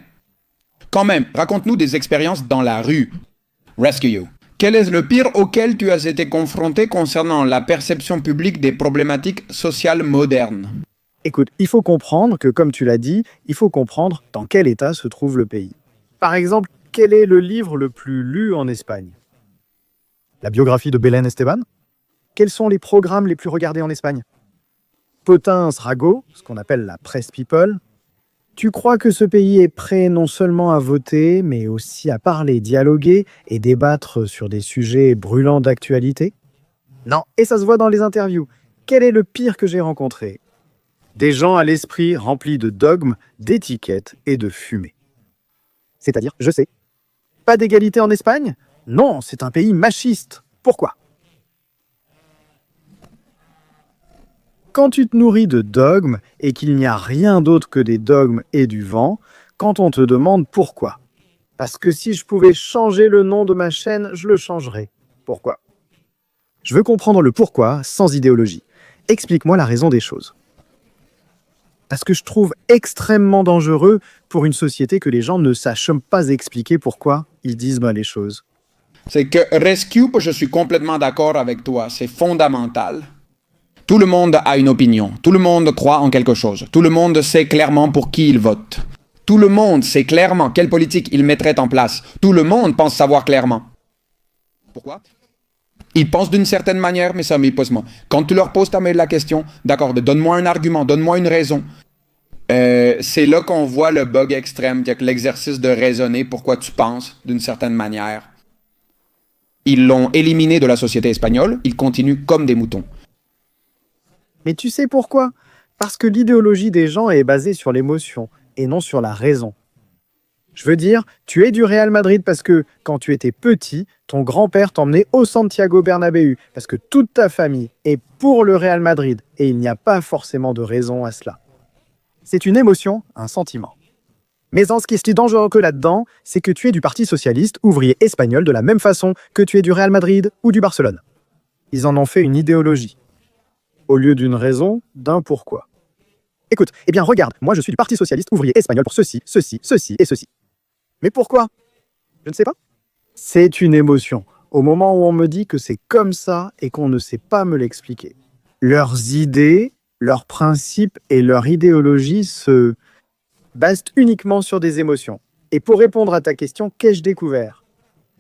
Quand même, raconte-nous des expériences dans la rue. Rescue You. Quel est le pire auquel tu as été confronté concernant la perception publique des problématiques sociales modernes? Écoute, il faut comprendre que, comme tu l'as dit, il faut comprendre dans quel état se trouve le pays. Par exemple, quel est le livre le plus lu en Espagne? La biographie de Belén Esteban? Quels sont les programmes les plus regardés en Espagne? Potins Rago, ce qu'on appelle la presse people. Tu crois que ce pays est prêt non seulement à voter, mais aussi à parler, dialoguer et débattre sur des sujets brûlants d'actualité? Non, et ça se voit dans les interviews. Quel est le pire que j'ai rencontré? Des gens à l'esprit rempli de dogmes, d'étiquettes et de fumée. C'est-à-dire, je sais. Pas d'égalité en Espagne? Non, c'est un pays machiste. Pourquoi? Quand tu te nourris de dogmes et qu'il n'y a rien d'autre que des dogmes et du vent, quand on te demande pourquoi. Parce que si je pouvais changer le nom de ma chaîne, je le changerais. Pourquoi? Je veux comprendre le pourquoi sans idéologie. Explique-moi la raison des choses. Parce que je trouve extrêmement dangereux pour une société que les gens ne sachent pas expliquer pourquoi ils disent les choses. C'est que Rescue, je suis complètement d'accord avec toi, c'est fondamental. Tout le monde a une opinion, tout le monde croit en quelque chose, tout le monde sait clairement pour qui il vote. Tout le monde sait clairement quelle politique il mettrait en place. Tout le monde pense savoir clairement. Pourquoi? Ils pensent d'une certaine manière, mais ça m'y pose moi. Quand tu leur poses la question, d'accord, donne-moi un argument, donne-moi une raison. C'est là qu'on voit le bug extrême, qu'il y a que l'exercice de raisonner pourquoi tu penses d'une certaine manière. Ils l'ont éliminé de la société espagnole, ils continuent comme des moutons. Mais tu sais pourquoi? Parce que l'idéologie des gens est basée sur l'émotion et non sur la raison. Je veux dire, tu es du Real Madrid parce que, quand tu étais petit, ton grand-père t'emmenait au Santiago Bernabéu, parce que toute ta famille est pour le Real Madrid, et il n'y a pas forcément de raison à cela. C'est une émotion, un sentiment. Mais en ce qui est dangereux que là-dedans, c'est que tu es du Parti socialiste ouvrier espagnol de la même façon que tu es du Real Madrid ou du Barcelone. Ils en ont fait une idéologie. Au lieu d'une raison, d'un pourquoi. Écoute, eh bien regarde, moi je suis du Parti socialiste ouvrier espagnol pour ceci, ceci, ceci et ceci. Mais pourquoi? Je ne sais pas. C'est une émotion. Au moment où on me dit que c'est comme ça et qu'on ne sait pas me l'expliquer. Leurs idées, leurs principes et leur idéologie se basent uniquement sur des émotions. Et pour répondre à ta question, qu'ai-je découvert?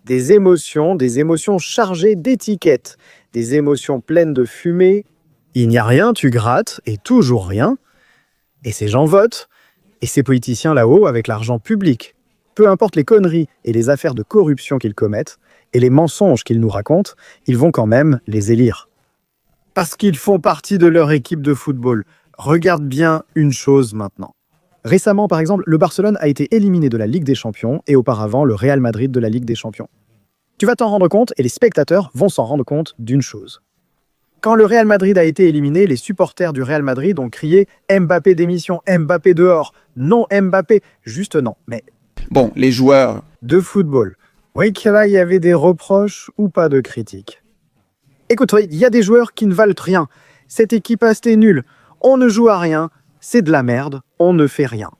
Des émotions chargées d'étiquettes, des émotions pleines de fumée. Il n'y a rien, tu grattes, et toujours rien. Et ces gens votent, et ces politiciens là-haut avec l'argent public. Peu importe les conneries et les affaires de corruption qu'ils commettent, et les mensonges qu'ils nous racontent, ils vont quand même les élire. Parce qu'ils font partie de leur équipe de football. Regarde bien une chose maintenant. Récemment, par exemple, le Barcelone a été éliminé de la Ligue des Champions et auparavant le Real Madrid de la Ligue des Champions. Tu vas t'en rendre compte et les spectateurs vont s'en rendre compte d'une chose. Quand le Real Madrid a été éliminé, les supporters du Real Madrid ont crié « Mbappé démission, Mbappé dehors, non Mbappé », juste non, mais Bon, les joueurs, de football. Oui, que là, il y avait des reproches ou pas de critiques. Écoute, il y a des joueurs qui ne valent rien. Cette équipe est nulle. On ne joue à rien. C'est de la merde. On ne fait rien.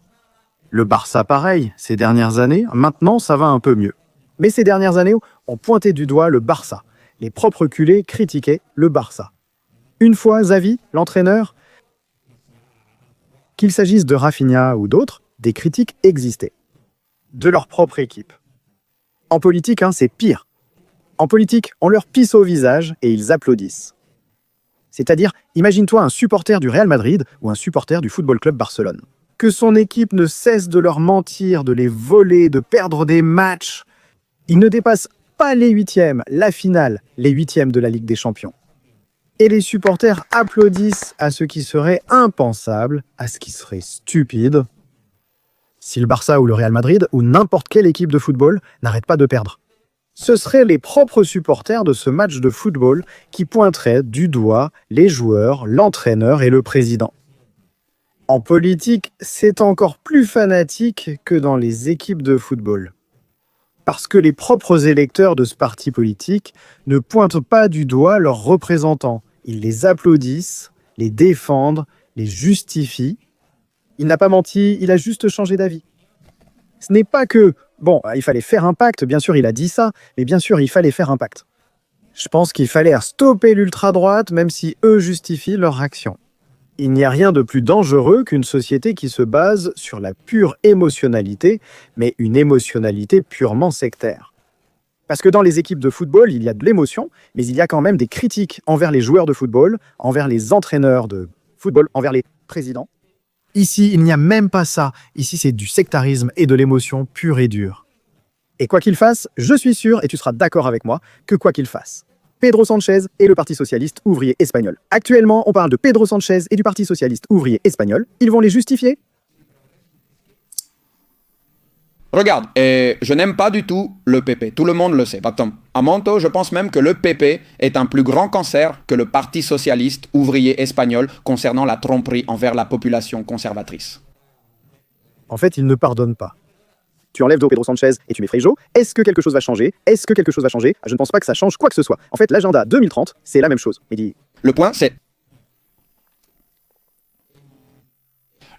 Le Barça, pareil, ces dernières années. Maintenant, ça va un peu mieux. Mais ces dernières années, on pointait du doigt le Barça. Les propres culés critiquaient le Barça. Une fois, Xavi, l'entraîneur, qu'il s'agisse de Rafinha ou d'autres, des critiques existaient. De leur propre équipe. En politique, c'est pire. En politique, on leur pisse au visage et ils applaudissent. C'est-à-dire, imagine-toi un supporter du Real Madrid ou un supporter du Football Club Barcelone. Que son équipe ne cesse de leur mentir, de les voler, de perdre des matchs. Ils ne dépassent pas les huitièmes, la finale, les huitièmes de la Ligue des Champions. Et les supporters applaudissent à ce qui serait impensable, à ce qui serait stupide, si le Barça ou le Real Madrid ou n'importe quelle équipe de football n'arrête pas de perdre. Ce seraient les propres supporters de ce match de football qui pointeraient du doigt les joueurs, l'entraîneur et le président. En politique, c'est encore plus fanatique que dans les équipes de football. Parce que les propres électeurs de ce parti politique ne pointent pas du doigt leurs représentants. Ils les applaudissent, les défendent, les justifient. Il n'a pas menti, il a juste changé d'avis. Ce n'est pas que, il fallait faire un pacte, bien sûr il a dit ça, mais bien sûr il fallait faire un pacte. Je pense qu'il fallait stopper l'ultra-droite, même si eux justifient leur action. Il n'y a rien de plus dangereux qu'une société qui se base sur la pure émotionnalité, mais une émotionnalité purement sectaire. Parce que dans les équipes de football, il y a de l'émotion, mais il y a quand même des critiques envers les joueurs de football, envers les entraîneurs de football, envers les présidents. Ici, il n'y a même pas ça. Ici, c'est du sectarisme et de l'émotion pure et dure. Et quoi qu'il fasse, je suis sûr, et tu seras d'accord avec moi, que quoi qu'il fasse, Pedro Sánchez et le Parti socialiste ouvrier espagnol. Actuellement, on parle de Pedro Sánchez et du Parti socialiste ouvrier espagnol. Ils vont les justifier? regarde, je n'aime pas du tout le PP. Tout le monde le sait. À Monto, je pense même que le PP est un plus grand cancer que le Parti socialiste ouvrier espagnol concernant la tromperie envers la population conservatrice. En fait, ils ne pardonnent pas. Tu enlèves Pedro Sánchez et tu mets Freijo. Est-ce que quelque chose va changer? Est-ce que quelque chose va changer? Je ne pense pas que ça change quoi que ce soit. En fait, l'agenda 2030, c'est la même chose. Le point, c'est...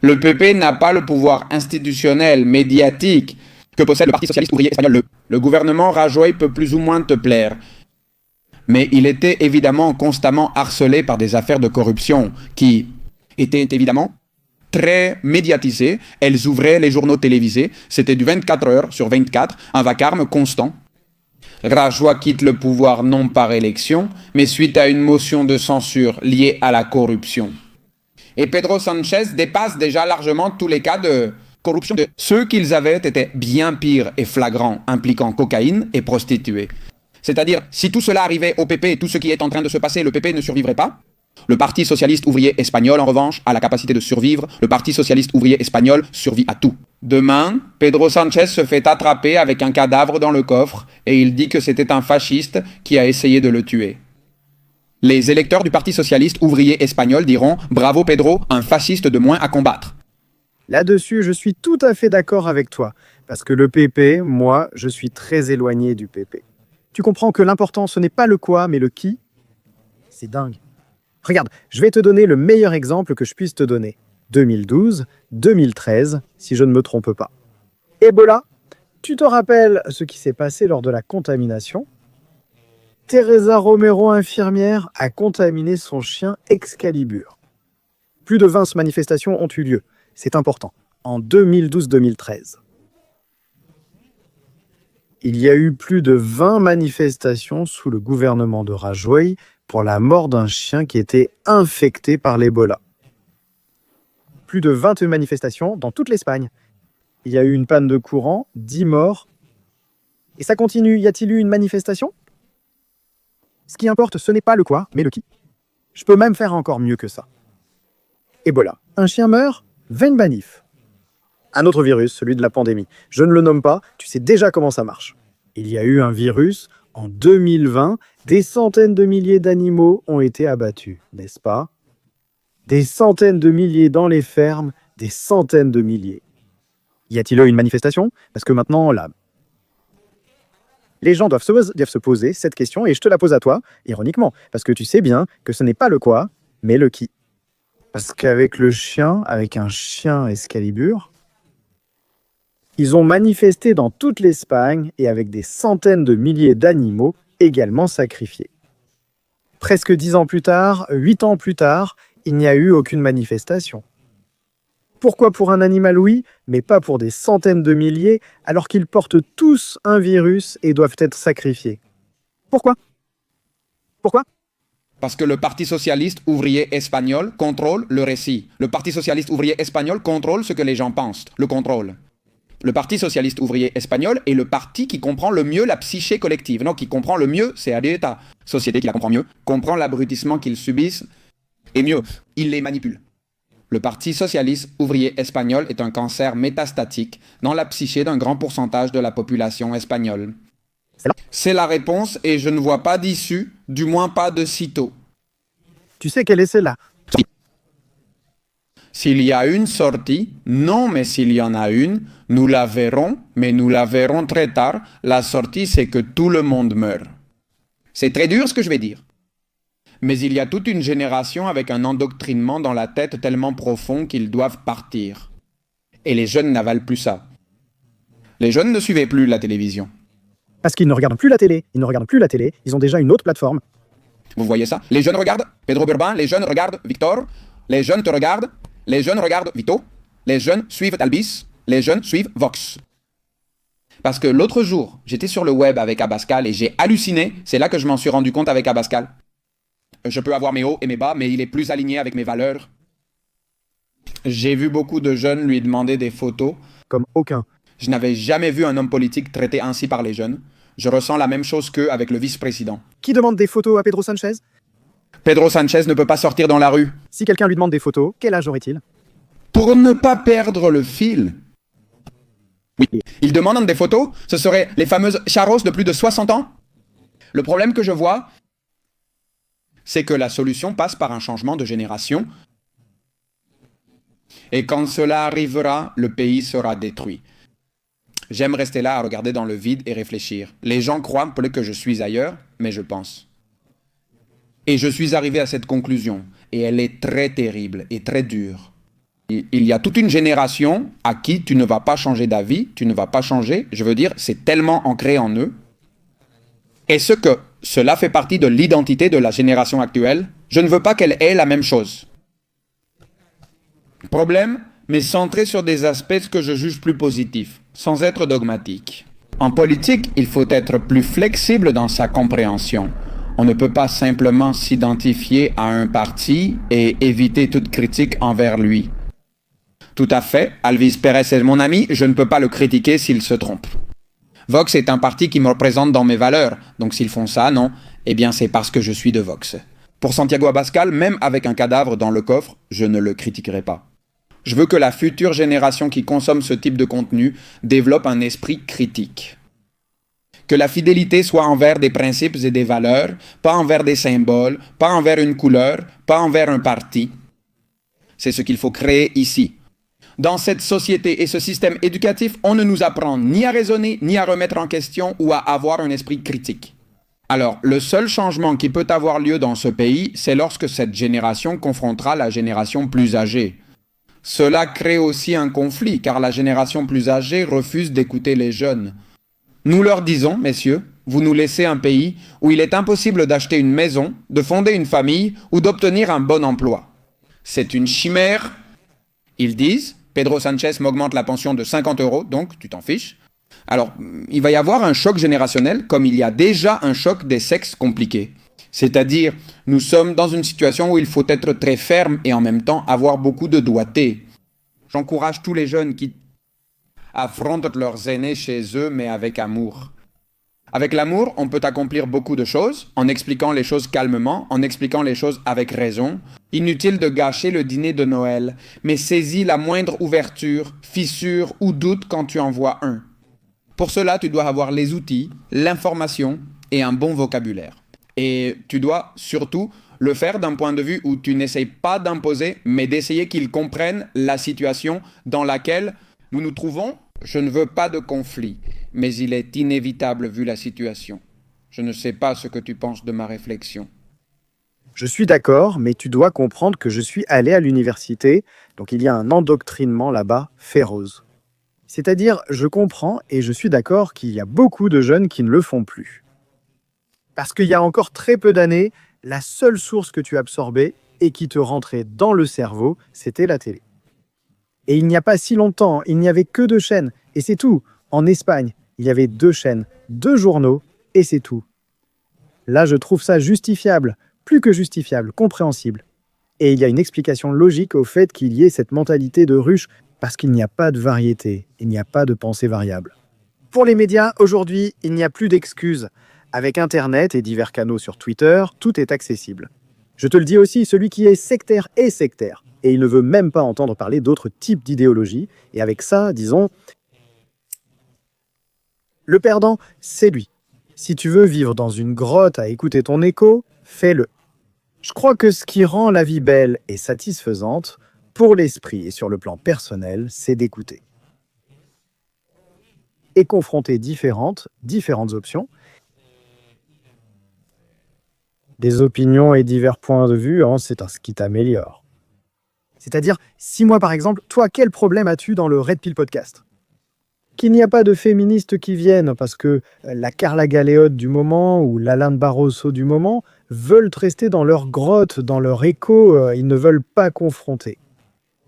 Le PP n'a pas le pouvoir institutionnel, médiatique, que possède le Parti socialiste ouvrier espagnol. Le gouvernement Rajoy peut plus ou moins te plaire. Mais il était évidemment constamment harcelé par des affaires de corruption qui étaient évidemment très médiatisées. Elles ouvraient les journaux télévisés. C'était du 24 heures sur 24, un vacarme constant. Rajoy quitte le pouvoir non par élection, mais suite à une motion de censure liée à la corruption. Et Pedro Sánchez dépasse déjà largement tous les cas de corruption. Ceux qu'ils avaient étaient bien pires et flagrants, impliquant cocaïne et prostituées. C'est-à-dire, si tout cela arrivait au PP et tout ce qui est en train de se passer, le PP ne survivrait pas. Le Parti socialiste ouvrier espagnol, en revanche, a la capacité de survivre. Le Parti socialiste ouvrier espagnol survit à tout. Demain, Pedro Sánchez se fait attraper avec un cadavre dans le coffre et il dit que c'était un fasciste qui a essayé de le tuer. Les électeurs du Parti socialiste ouvrier espagnol diront « Bravo Pedro, un fasciste de moins à combattre ». Là-dessus, je suis tout à fait d'accord avec toi. Parce que le PP, moi, je suis très éloigné du PP. Tu comprends que l'important, ce n'est pas le quoi, mais le qui? C'est dingue. Regarde, je vais te donner le meilleur exemple que je puisse te donner. 2012, 2013, si je ne me trompe pas. Ebola, tu te rappelles ce qui s'est passé lors de la contamination? Teresa Romero, infirmière, a contaminé son chien Excalibur. Plus de 20 manifestations ont eu lieu. C'est important. En 2012-2013. Il y a eu plus de 20 manifestations sous le gouvernement de Rajoy pour la mort d'un chien qui était infecté par l'Ebola. Plus de 20 manifestations dans toute l'Espagne. Il y a eu une panne de courant, 10 morts. Et ça continue. Y a-t-il eu une manifestation? Ce qui importe, ce n'est pas le quoi, mais le qui. Je peux même faire encore mieux que ça. Ebola. Un chien meurt, 20 manifs. Un autre virus, celui de la pandémie. Je ne le nomme pas, tu sais déjà comment ça marche. Il y a eu un virus, en 2020, des centaines de milliers d'animaux ont été abattus, n'est-ce pas? Des centaines de milliers dans les fermes, des centaines de milliers. Y a-t-il eu une manifestation? Parce que maintenant, là... Les gens doivent se poser cette question et je te la pose à toi, ironiquement, parce que tu sais bien que ce n'est pas le quoi, mais le qui. Parce qu'avec le chien, avec un chien Excalibur, ils ont manifesté dans toute l'Espagne et avec des centaines de milliers d'animaux également sacrifiés. Presque 10 ans plus tard, 8 ans plus tard, il n'y a eu aucune manifestation. Pourquoi pour un animal, oui, mais pas pour des centaines de milliers, alors qu'ils portent tous un virus et doivent être sacrifiés? Pourquoi? Pourquoi? Parce que le Parti socialiste ouvrier espagnol contrôle le récit. Le Parti socialiste ouvrier espagnol contrôle ce que les gens pensent, le contrôle. Le Parti socialiste ouvrier espagnol est le parti qui comprend le mieux la psyché collective. Non, qui comprend le mieux, c'est la société qui la comprend mieux, comprend l'abrutissement qu'ils subissent, et mieux, il les manipule. Le Parti socialiste ouvrier espagnol est un cancer métastatique dans la psyché d'un grand pourcentage de la population espagnole. C'est la réponse et je ne vois pas d'issue, du moins pas de sitôt. Tu sais quelle est celle-là? S'il y a une sortie, non, mais s'il y en a une, nous la verrons, mais nous la verrons très tard. La sortie, c'est que tout le monde meurt. C'est très dur ce que je vais dire. Mais il y a toute une génération avec un endoctrinement dans la tête tellement profond qu'ils doivent partir. Et les jeunes n'avalent plus ça. Les jeunes ne suivaient plus la télévision. Parce qu'ils ne regardent plus la télé. Ils ne regardent plus la télé. Ils ont déjà une autre plateforme. Vous voyez ça? Les jeunes regardent Pedro Burban, les jeunes regardent Victor, les jeunes te regardent, les jeunes regardent Vito, les jeunes suivent Talbis, les jeunes suivent Vox. Parce que l'autre jour, j'étais sur le web avec Abascal et j'ai halluciné. C'est là que je m'en suis rendu compte avec Abascal. Je peux avoir mes hauts et mes bas, mais il est plus aligné avec mes valeurs. J'ai vu beaucoup de jeunes lui demander des photos. Comme aucun. Je n'avais jamais vu un homme politique traité ainsi par les jeunes. Je ressens la même chose qu'eux avec le vice-président. Qui demande des photos à Pedro Sánchez? Pedro Sánchez ne peut pas sortir dans la rue. Si quelqu'un lui demande des photos, quel âge aurait-il? Pour ne pas perdre le fil. Oui, il demande des photos. Ce seraient les fameuses charros de plus de 60 ans. Le problème que je vois, c'est que la solution passe par un changement de génération. Et quand cela arrivera, le pays sera détruit. J'aime rester là à regarder dans le vide et réfléchir. Les gens croient peut-être que je suis ailleurs, mais je pense. Et je suis arrivé à cette conclusion. Et elle est très terrible et très dure. Il y a toute une génération à qui tu ne vas pas changer d'avis, tu ne vas pas changer. Je veux dire, c'est tellement ancré en eux. Et cela fait partie de l'identité de la génération actuelle. Je ne veux pas qu'elle ait la même chose. Problème, mais centré sur des aspects que je juge plus positifs, sans être dogmatique. En politique, il faut être plus flexible dans sa compréhension. On ne peut pas simplement s'identifier à un parti et éviter toute critique envers lui. Tout à fait, Alvis Pérez est mon ami, je ne peux pas le critiquer s'il se trompe. Vox est un parti qui me représente dans mes valeurs, donc s'ils font ça, non, eh bien c'est parce que je suis de Vox. Pour Santiago Abascal, même avec un cadavre dans le coffre, je ne le critiquerai pas. Je veux que la future génération qui consomme ce type de contenu développe un esprit critique. Que la fidélité soit envers des principes et des valeurs, pas envers des symboles, pas envers une couleur, pas envers un parti. C'est ce qu'il faut créer ici. Dans cette société et ce système éducatif, on ne nous apprend ni à raisonner, ni à remettre en question ou à avoir un esprit critique. Alors, le seul changement qui peut avoir lieu dans ce pays, c'est lorsque cette génération confrontera la génération plus âgée. Cela crée aussi un conflit, car la génération plus âgée refuse d'écouter les jeunes. Nous leur disons, messieurs, vous nous laissez un pays où il est impossible d'acheter une maison, de fonder une famille ou d'obtenir un bon emploi. C'est une chimère. Ils disent, Pedro Sanchez m'augmente la pension de 50 €, donc tu t'en fiches. Alors, il va y avoir un choc générationnel, comme il y a déjà un choc des sexes compliqués. C'est-à-dire, nous sommes dans une situation où il faut être très ferme et en même temps avoir beaucoup de doigté. J'encourage tous les jeunes qui affrontent leurs aînés chez eux, mais avec amour. Avec l'amour, on peut accomplir beaucoup de choses, en expliquant les choses calmement, en expliquant les choses avec raison. Inutile de gâcher le dîner de Noël, mais saisis la moindre ouverture, fissure ou doute quand tu en vois un. Pour cela, tu dois avoir les outils, l'information et un bon vocabulaire. Et tu dois surtout le faire d'un point de vue où tu n'essayes pas d'imposer, mais d'essayer qu'ils comprennent la situation dans laquelle nous nous trouvons. Je ne veux pas de conflit, mais il est inévitable vu la situation. Je ne sais pas ce que tu penses de ma réflexion. Je suis d'accord, mais tu dois comprendre que je suis allé à l'université, donc il y a un endoctrinement là-bas féroce. C'est-à-dire, je comprends et je suis d'accord qu'il y a beaucoup de jeunes qui ne le font plus. Parce qu'il y a encore très peu d'années, la seule source que tu absorbais et qui te rentrait dans le cerveau, c'était la télé. Et il n'y a pas si longtemps, il n'y avait que 2 chaînes, et c'est tout. En Espagne, il y avait 2 chaînes, 2 journaux, et c'est tout. Là, je trouve ça justifiable, plus que justifiable, compréhensible. Et il y a une explication logique au fait qu'il y ait cette mentalité de ruche, parce qu'il n'y a pas de variété, il n'y a pas de pensée variable. Pour les médias, aujourd'hui, il n'y a plus d'excuses. Avec Internet et divers canaux sur Twitter, tout est accessible. Je te le dis aussi, celui qui est sectaire est sectaire. Et il ne veut même pas entendre parler d'autres types d'idéologies. Et avec ça, disons, le perdant, c'est lui. Si tu veux vivre dans une grotte à écouter ton écho, fais-le. Je crois que ce qui rend la vie belle et satisfaisante, pour l'esprit et sur le plan personnel, c'est d'écouter. Et confronter différentes options, des opinions et divers points de vue, c'est ce qui t'améliore. C'est-à-dire, si moi par exemple, toi, quel problème as-tu dans le Red Pill Podcast ? Qu'il n'y a pas de féministes qui viennent parce que la Carla Galeotte du moment ou l'Alain Barroso du moment veulent rester dans leur grotte, dans leur écho, ils ne veulent pas confronter.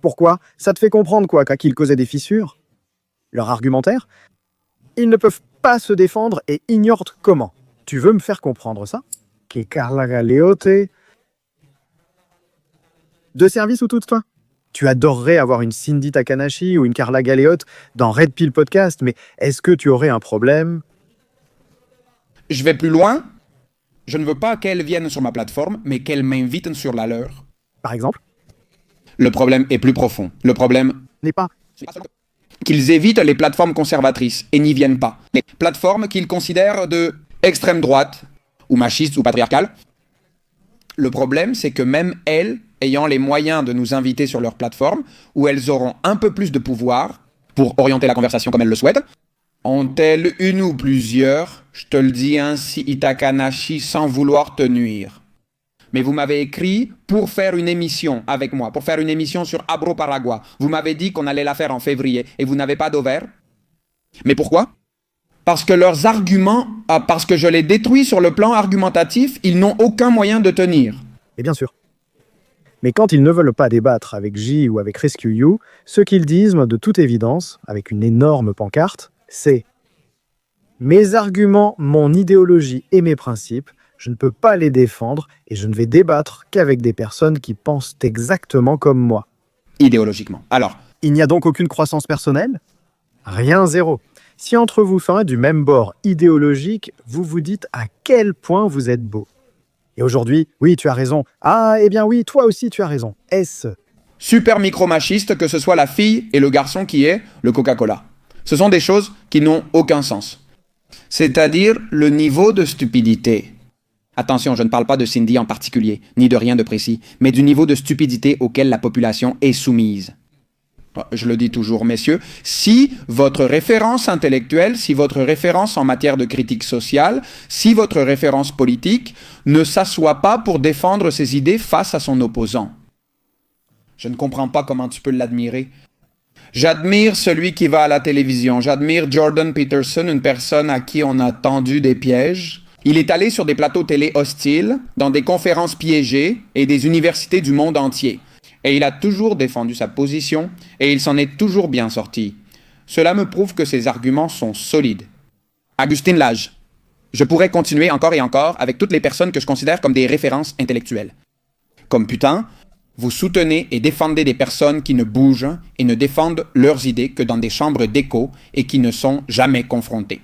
Pourquoi ? Ça te fait comprendre quoi, qu'ils causaient des fissures ? Leur argumentaire ? Ils ne peuvent pas se défendre et ignorent comment. Tu veux me faire comprendre ça ? Que Carla Galeotte... De service ou toutefois ? Tu adorerais avoir une Cindy Takanashi ou une Carla Galeotte dans Red Pill Podcast, mais est-ce que tu aurais un problème ? Je vais plus loin. Je ne veux pas qu'elles viennent sur ma plateforme, mais qu'elles m'invitent sur la leur. Par exemple ? Le problème est plus profond. Le problème N'est pas... qu'ils évitent les plateformes conservatrices et n'y viennent pas. Les plateformes qu'ils considèrent de extrême droite, ou machistes, ou patriarcales. Le problème, c'est que même elles, ayant les moyens de nous inviter sur leur plateforme, où elles auront un peu plus de pouvoir pour orienter la conversation comme elles le souhaitent, ont-elles une ou plusieurs, je te le dis ainsi, Itakanashi, sans vouloir te nuire. Mais vous m'avez écrit pour faire une émission avec moi, pour faire une émission sur Abro Paragua. Vous m'avez dit qu'on allait la faire en février et vous n'avez pas d'ovaire. Mais pourquoi ? Parce que leurs arguments, parce que je les détruis sur le plan argumentatif, ils n'ont aucun moyen de tenir. Et bien sûr. Mais quand ils ne veulent pas débattre avec J ou avec Rescue You, ce qu'ils disent, de toute évidence, avec une énorme pancarte, c'est « Mes arguments, mon idéologie et mes principes, je ne peux pas les défendre et je ne vais débattre qu'avec des personnes qui pensent exactement comme moi. » Idéologiquement. Alors, il n'y a donc aucune croissance personnelle ? Rien, zéro. Si entre vous faites du même bord idéologique, vous vous dites à quel point vous êtes beau. Et aujourd'hui, oui, tu as raison. Ah, eh bien oui, toi aussi tu as raison. Est-ce super micro-machiste que ce soit la fille et le garçon qui est le Coca-Cola. Ce sont des choses qui n'ont aucun sens. C'est-à-dire le niveau de stupidité. Attention, je ne parle pas de Cindy en particulier, ni de rien de précis, mais du niveau de stupidité auquel la population est soumise. Je le dis toujours, messieurs, si votre référence intellectuelle, si votre référence en matière de critique sociale, si votre référence politique ne s'assoit pas pour défendre ses idées face à son opposant. Je ne comprends pas comment tu peux l'admirer. J'admire celui qui va à la télévision, j'admire Jordan Peterson, une personne à qui on a tendu des pièges. Il est allé sur des plateaux télé hostiles, dans des conférences piégées et des universités du monde entier. Et il a toujours défendu sa position et il s'en est toujours bien sorti. Cela me prouve que ses arguments sont solides. Augustin Lage. Je pourrais continuer encore et encore avec toutes les personnes que je considère comme des références intellectuelles. Comme putain, vous soutenez et défendez des personnes qui ne bougent et ne défendent leurs idées que dans des chambres d'écho et qui ne sont jamais confrontées.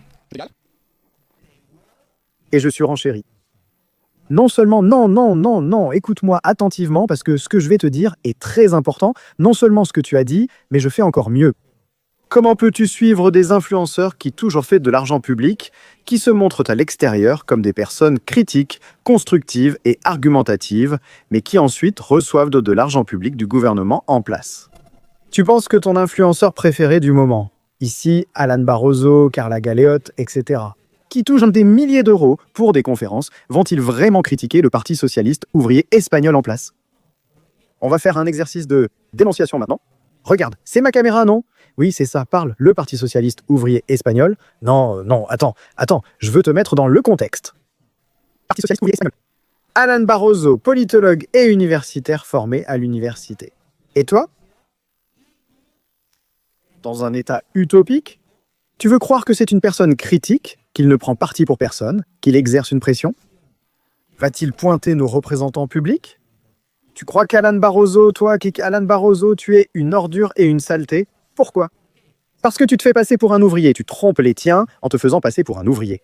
Et je suis renchéri. Non seulement, non, écoute-moi attentivement parce que ce que je vais te dire est très important, non seulement ce que tu as dit, mais je fais encore mieux. Comment peux-tu suivre des influenceurs qui toujours fait de l'argent public, qui se montrent à l'extérieur comme des personnes critiques, constructives et argumentatives, mais qui ensuite reçoivent de l'argent public du gouvernement en place? Tu penses que ton influenceur préféré du moment, ici Alan Barroso, Carla Galeotte, etc., qui touchent des milliers d'euros pour des conférences, vont-ils vraiment critiquer le Parti socialiste ouvrier espagnol en place? On va faire un exercice de dénonciation maintenant. Regarde, c'est ma caméra, non? Oui, c'est ça, parle, le Parti socialiste ouvrier espagnol. Non, attends, je veux te mettre dans le contexte. Parti socialiste ouvrier espagnol. Alan Barroso, politologue et universitaire formé à l'université. Et toi? Dans un état utopique? Tu veux croire que c'est une personne critique, qu'il ne prend parti pour personne, qu'il exerce une pression? Va-t-il pointer nos représentants publics? Tu crois qu'Alan Barroso, tu es une ordure et une saleté? Pourquoi? Parce que tu te fais passer pour un ouvrier, tu trompes les tiens en te faisant passer pour un ouvrier.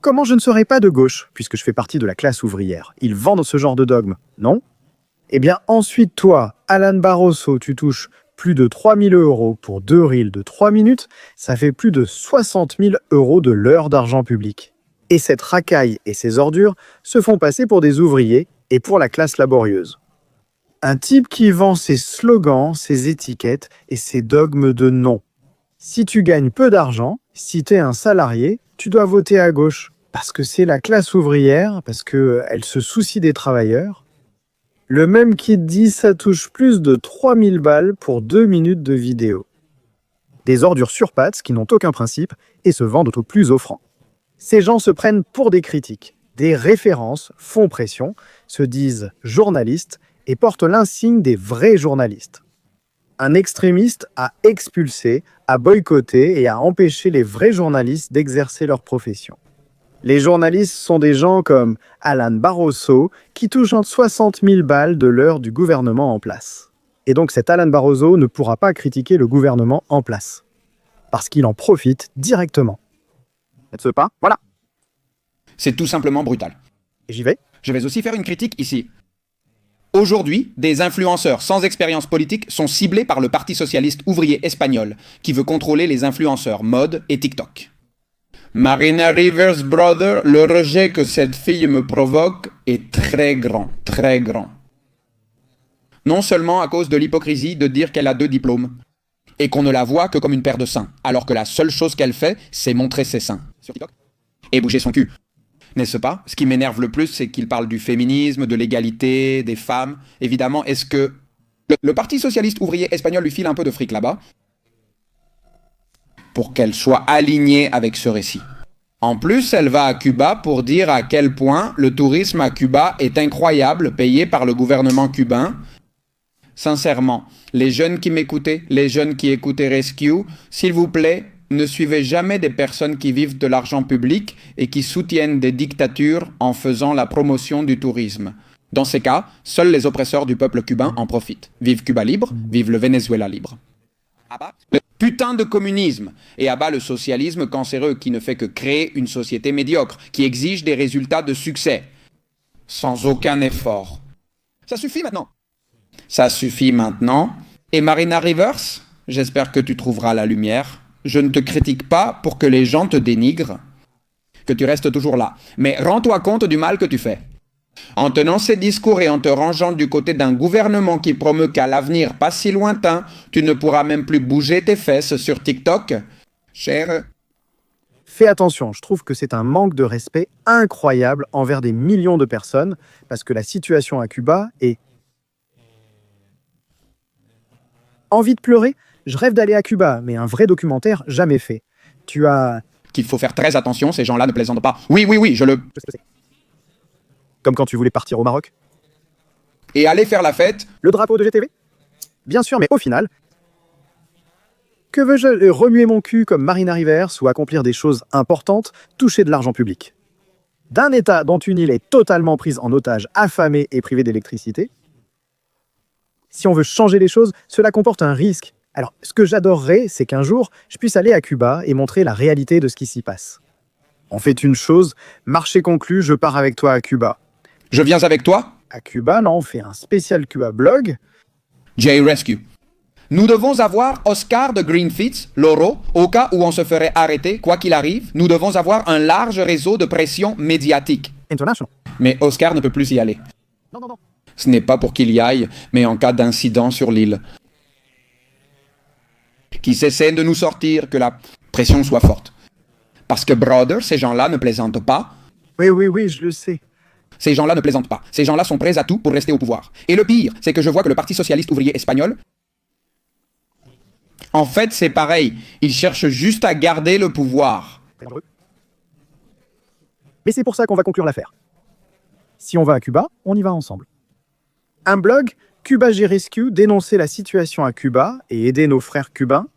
Comment je ne serais pas de gauche, puisque je fais partie de la classe ouvrière? Ils vendent ce genre de dogme, non? Eh bien ensuite, toi, Alan Barroso, tu touches plus de 3 000 € pour 2 reels de 3 minutes, ça fait plus de 60 000 € de l'heure d'argent public. Et cette racaille et ces ordures se font passer pour des ouvriers et pour la classe laborieuse. Un type qui vend ses slogans, ses étiquettes et ses dogmes de non. Si tu gagnes peu d'argent, si tu es un salarié, tu dois voter à gauche. Parce que c'est la classe ouvrière, parce qu'elle se soucie des travailleurs. Le même qui te dit ça touche plus de 3 000 balles pour 2 minutes de vidéo. Des ordures sur pattes qui n'ont aucun principe et se vendent au plus offrant. Ces gens se prennent pour des critiques, des références, font pression, se disent journalistes et portent l'insigne des vrais journalistes. Un extrémiste a expulsé, a boycotté et a empêché les vrais journalistes d'exercer leur profession. Les journalistes sont des gens comme Alan Barroso qui touchent entre 60 000 balles de l'heure du gouvernement en place. Et donc cet Alan Barroso ne pourra pas critiquer le gouvernement en place. Parce qu'il en profite directement. Faites ce pas, voilà. C'est tout simplement brutal. Et j'y vais. Je vais aussi faire une critique ici. Aujourd'hui, des influenceurs sans expérience politique sont ciblés par le Parti socialiste ouvrier espagnol, qui veut contrôler les influenceurs mode et TikTok. Marina Rivers, brother, le rejet que cette fille me provoque est très grand, très grand. Non seulement à cause de l'hypocrisie de dire qu'elle a 2 diplômes, et qu'on ne la voit que comme une paire de seins, alors que la seule chose qu'elle fait, c'est montrer ses seins sur TikTok et bouger son cul. N'est-ce pas? Ce qui m'énerve le plus, c'est qu'il parle du féminisme, de l'égalité, des femmes. Évidemment, est-ce que le Parti socialiste ouvrier espagnol lui file un peu de fric là-bas pour qu'elle soit alignée avec ce récit? En plus, elle va à Cuba pour dire à quel point le tourisme à Cuba est incroyable, payé par le gouvernement cubain. Sincèrement, les jeunes qui m'écoutaient, les jeunes qui écoutaient Rescue, s'il vous plaît, ne suivez jamais des personnes qui vivent de l'argent public et qui soutiennent des dictatures en faisant la promotion du tourisme. Dans ces cas, seuls les oppresseurs du peuple cubain en profitent. Vive Cuba libre, vive le Venezuela libre. Abat le putain de communisme et abat le socialisme cancéreux qui ne fait que créer une société médiocre, qui exige des résultats de succès, sans aucun effort. Ça suffit maintenant. Ça suffit maintenant. Et Marina Rivers, j'espère que tu trouveras la lumière. Je ne te critique pas pour que les gens te dénigrent, que tu restes toujours là. Mais rends-toi compte du mal que tu fais. En tenant ces discours et en te rangeant du côté d'un gouvernement qui promeut qu'à l'avenir pas si lointain, tu ne pourras même plus bouger tes fesses sur TikTok. Cher, Fais attention, je trouve que c'est un manque de respect incroyable envers des millions de personnes, parce que la situation à Cuba est... Envie de pleurer? Je rêve d'aller à Cuba, mais un vrai documentaire jamais fait. Tu as... qu'il faut faire très attention, ces gens-là ne plaisantent pas. Oui, je le... Je sais ce que c'est. Comme quand tu voulais partir au Maroc? Et aller faire la fête, Le drapeau de GTV? Bien sûr, mais au final... Que veux-je remuer mon cul comme Marina Rivers ou accomplir des choses importantes, toucher de l'argent public? D'un État dont une île est totalement prise en otage, affamée et privée d'électricité? Si on veut changer les choses, cela comporte un risque. Alors, ce que j'adorerais, c'est qu'un jour, je puisse aller à Cuba et montrer la réalité de ce qui s'y passe. On fait une chose, marché conclu, je pars avec toi à Cuba. je viens avec toi, À Cuba, non, on fait un spécial Cuba blog. J-Rescue. Nous devons avoir Oscar de Greenfeet, Loro, au cas où on se ferait arrêter, quoi qu'il arrive. Nous devons avoir un large réseau de pression médiatique. International. Mais Oscar ne peut plus y aller. Non. Ce n'est pas pour qu'il y aille, mais en cas d'incident sur l'île. Qui s'essaie de nous sortir, que la pression soit forte. Parce que, brother, ces gens-là ne plaisantent pas. Oui, je le sais. Ces gens-là ne plaisantent pas. Ces gens-là sont prêts à tout pour rester au pouvoir. Et le pire, c'est que je vois que le Parti socialiste ouvrier espagnol, en fait, c'est pareil. Ils cherchent juste à garder le pouvoir. Très dangereux. Mais c'est pour ça qu'on va conclure l'affaire. Si on va à Cuba, on y va ensemble. Un blog, Cuba J-Rescue, dénoncer la situation à Cuba et aider nos frères cubains.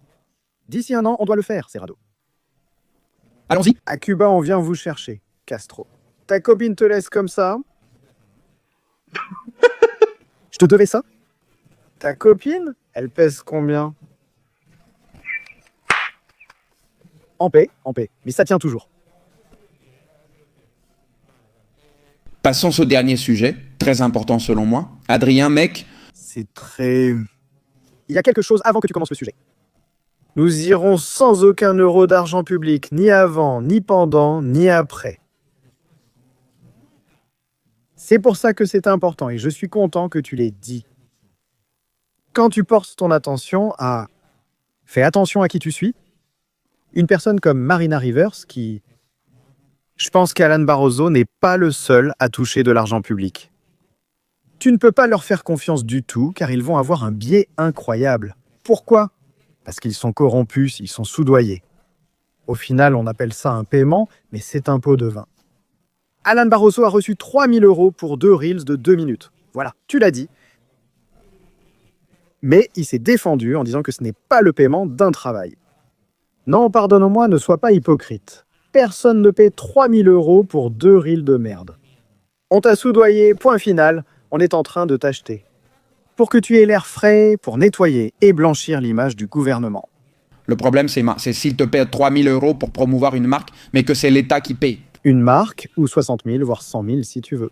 D'ici un an, on doit le faire, Serrado. Allons-y. À Cuba, on vient vous chercher, Castro. Ta copine te laisse comme ça? Je te devais ça? Ta copine? Elle pèse combien? En paix, mais ça tient toujours. Passons au dernier sujet, très important selon moi. Adrien, mec, C'est très... Il y a quelque chose avant que tu commences le sujet. Nous irons sans aucun euro d'argent public, ni avant, ni pendant, ni après. C'est pour ça que c'est important et je suis content que tu l'aies dit. Quand tu portes ton attention à... Fais attention à qui tu suis. Une personne comme Marina Rivers qui... Je pense qu'Alan Barroso n'est pas le seul à toucher de l'argent public. Tu ne peux pas leur faire confiance du tout car ils vont avoir un biais incroyable. Pourquoi? Parce qu'ils sont corrompus, ils sont soudoyés. Au final, on appelle ça un paiement, mais c'est un pot de vin. Alan Barroso a reçu 3 000 € pour 2 reels de 2 minutes. Voilà, tu l'as dit. Mais il s'est défendu en disant que ce n'est pas le paiement d'un travail. Non, pardonne-moi, ne sois pas hypocrite. Personne ne paie 3 000 € pour 2 reels de merde. On t'a soudoyé, point final, on est en train de t'acheter. Pour que tu aies l'air frais, pour nettoyer et blanchir l'image du gouvernement. le problème c'est s'il te paie 3 000 € pour promouvoir une marque, mais que c'est l'État qui paye. Une marque, ou 60 000, voire 100 000 si tu veux.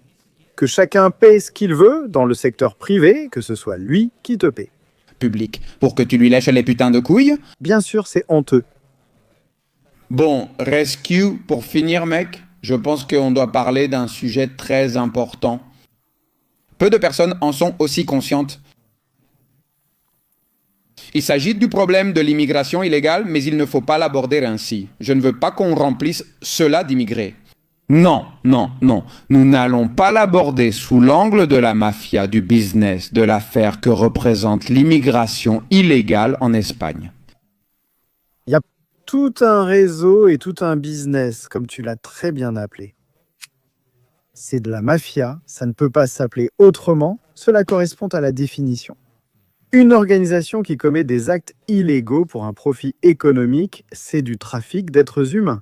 Que chacun paie ce qu'il veut dans le secteur privé, que ce soit lui qui te paie. Public. Pour que tu lui lèches les putains de couilles. Bien sûr, c'est honteux. Bon, Rescue, pour finir, mec, je pense qu'on doit parler d'un sujet très important. Peu de personnes en sont aussi conscientes. Il s'agit du problème de l'immigration illégale, mais il ne faut pas l'aborder ainsi. Je ne veux pas qu'on remplisse cela d'immigrés. Non. Nous n'allons pas l'aborder sous l'angle de la mafia, du business, de l'affaire que représente l'immigration illégale en Espagne. Il y a tout un réseau et tout un business, comme tu l'as très bien appelé. C'est de la mafia, ça ne peut pas s'appeler autrement, cela correspond à la définition. Une organisation qui commet des actes illégaux pour un profit économique, c'est du trafic d'êtres humains.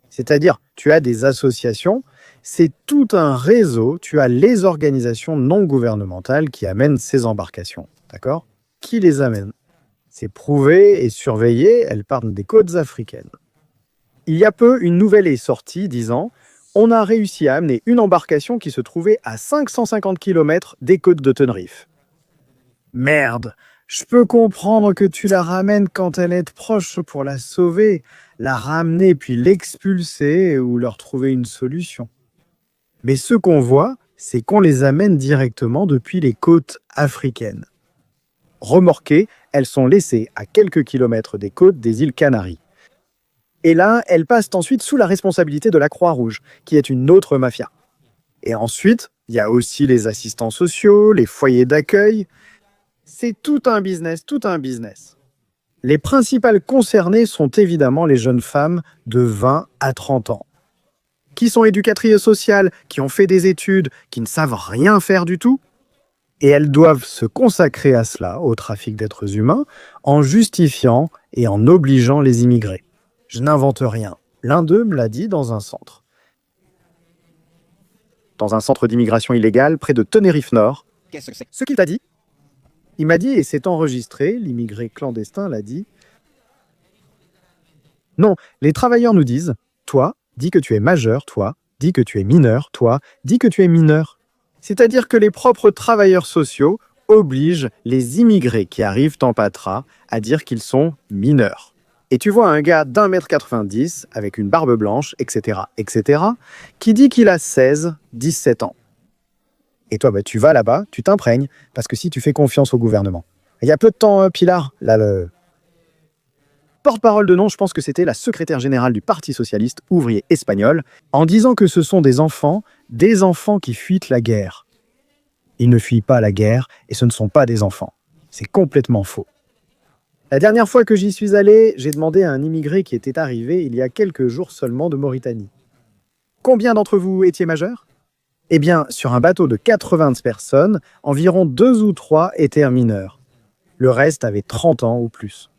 C'est-à-dire, tu as des associations, c'est tout un réseau, tu as les organisations non gouvernementales qui amènent ces embarcations, d'accord? Qui les amènent? C'est prouvé et surveillé, elles partent des côtes africaines. Il y a peu, une nouvelle est sortie disant « On a réussi à amener une embarcation qui se trouvait à 550 km des côtes de Tenerife. » Merde, je peux comprendre que tu la ramènes quand elle est proche pour la sauver, la ramener puis l'expulser ou leur trouver une solution. Mais ce qu'on voit, c'est qu'on les amène directement depuis les côtes africaines. Remorquées, elles sont laissées à quelques kilomètres des côtes des îles Canaries. Et là, elles passent ensuite sous la responsabilité de la Croix-Rouge, qui est une autre mafia. Et ensuite, il y a aussi les assistants sociaux, les foyers d'accueil. C'est tout un business, tout un business. Les principales concernées sont évidemment les jeunes femmes de 20 à 30 ans, qui sont éducatrices sociales, qui ont fait des études, qui ne savent rien faire du tout. Et elles doivent se consacrer à cela, au trafic d'êtres humains, en justifiant et en obligeant les immigrés. Je n'invente rien. L'un d'eux me l'a dit dans un centre. Dans un centre d'immigration illégale près de Tenerife Nord. Qu'est-ce que c'est? Ce qu'il t'a dit? Il m'a dit, et c'est enregistré, l'immigré clandestin l'a dit. Non, les travailleurs nous disent, toi, dis que tu es majeur, toi, dis que tu es mineur, toi, dis que tu es mineur. C'est-à-dire que les propres travailleurs sociaux obligent les immigrés qui arrivent en Patra à dire qu'ils sont mineurs. Et tu vois un gars d'1,90 m avec une barbe blanche, etc., qui dit qu'il a 16, 17 ans. Et toi, tu vas là-bas, tu t'imprègnes, parce que si tu fais confiance au gouvernement. Il y a peu de temps, Pilar, là, le porte-parole de nom, je pense que c'était la secrétaire générale du Parti socialiste ouvrier espagnol, en disant que ce sont des enfants qui fuient la guerre. Ils ne fuient pas la guerre, et ce ne sont pas des enfants. C'est complètement faux. La dernière fois que j'y suis allé, j'ai demandé à un immigré qui était arrivé il y a quelques jours seulement de Mauritanie. Combien d'entre vous étiez majeurs? Eh bien, sur un bateau de 80 personnes, environ 2 ou 3 étaient mineurs. Le reste avait 30 ans ou plus.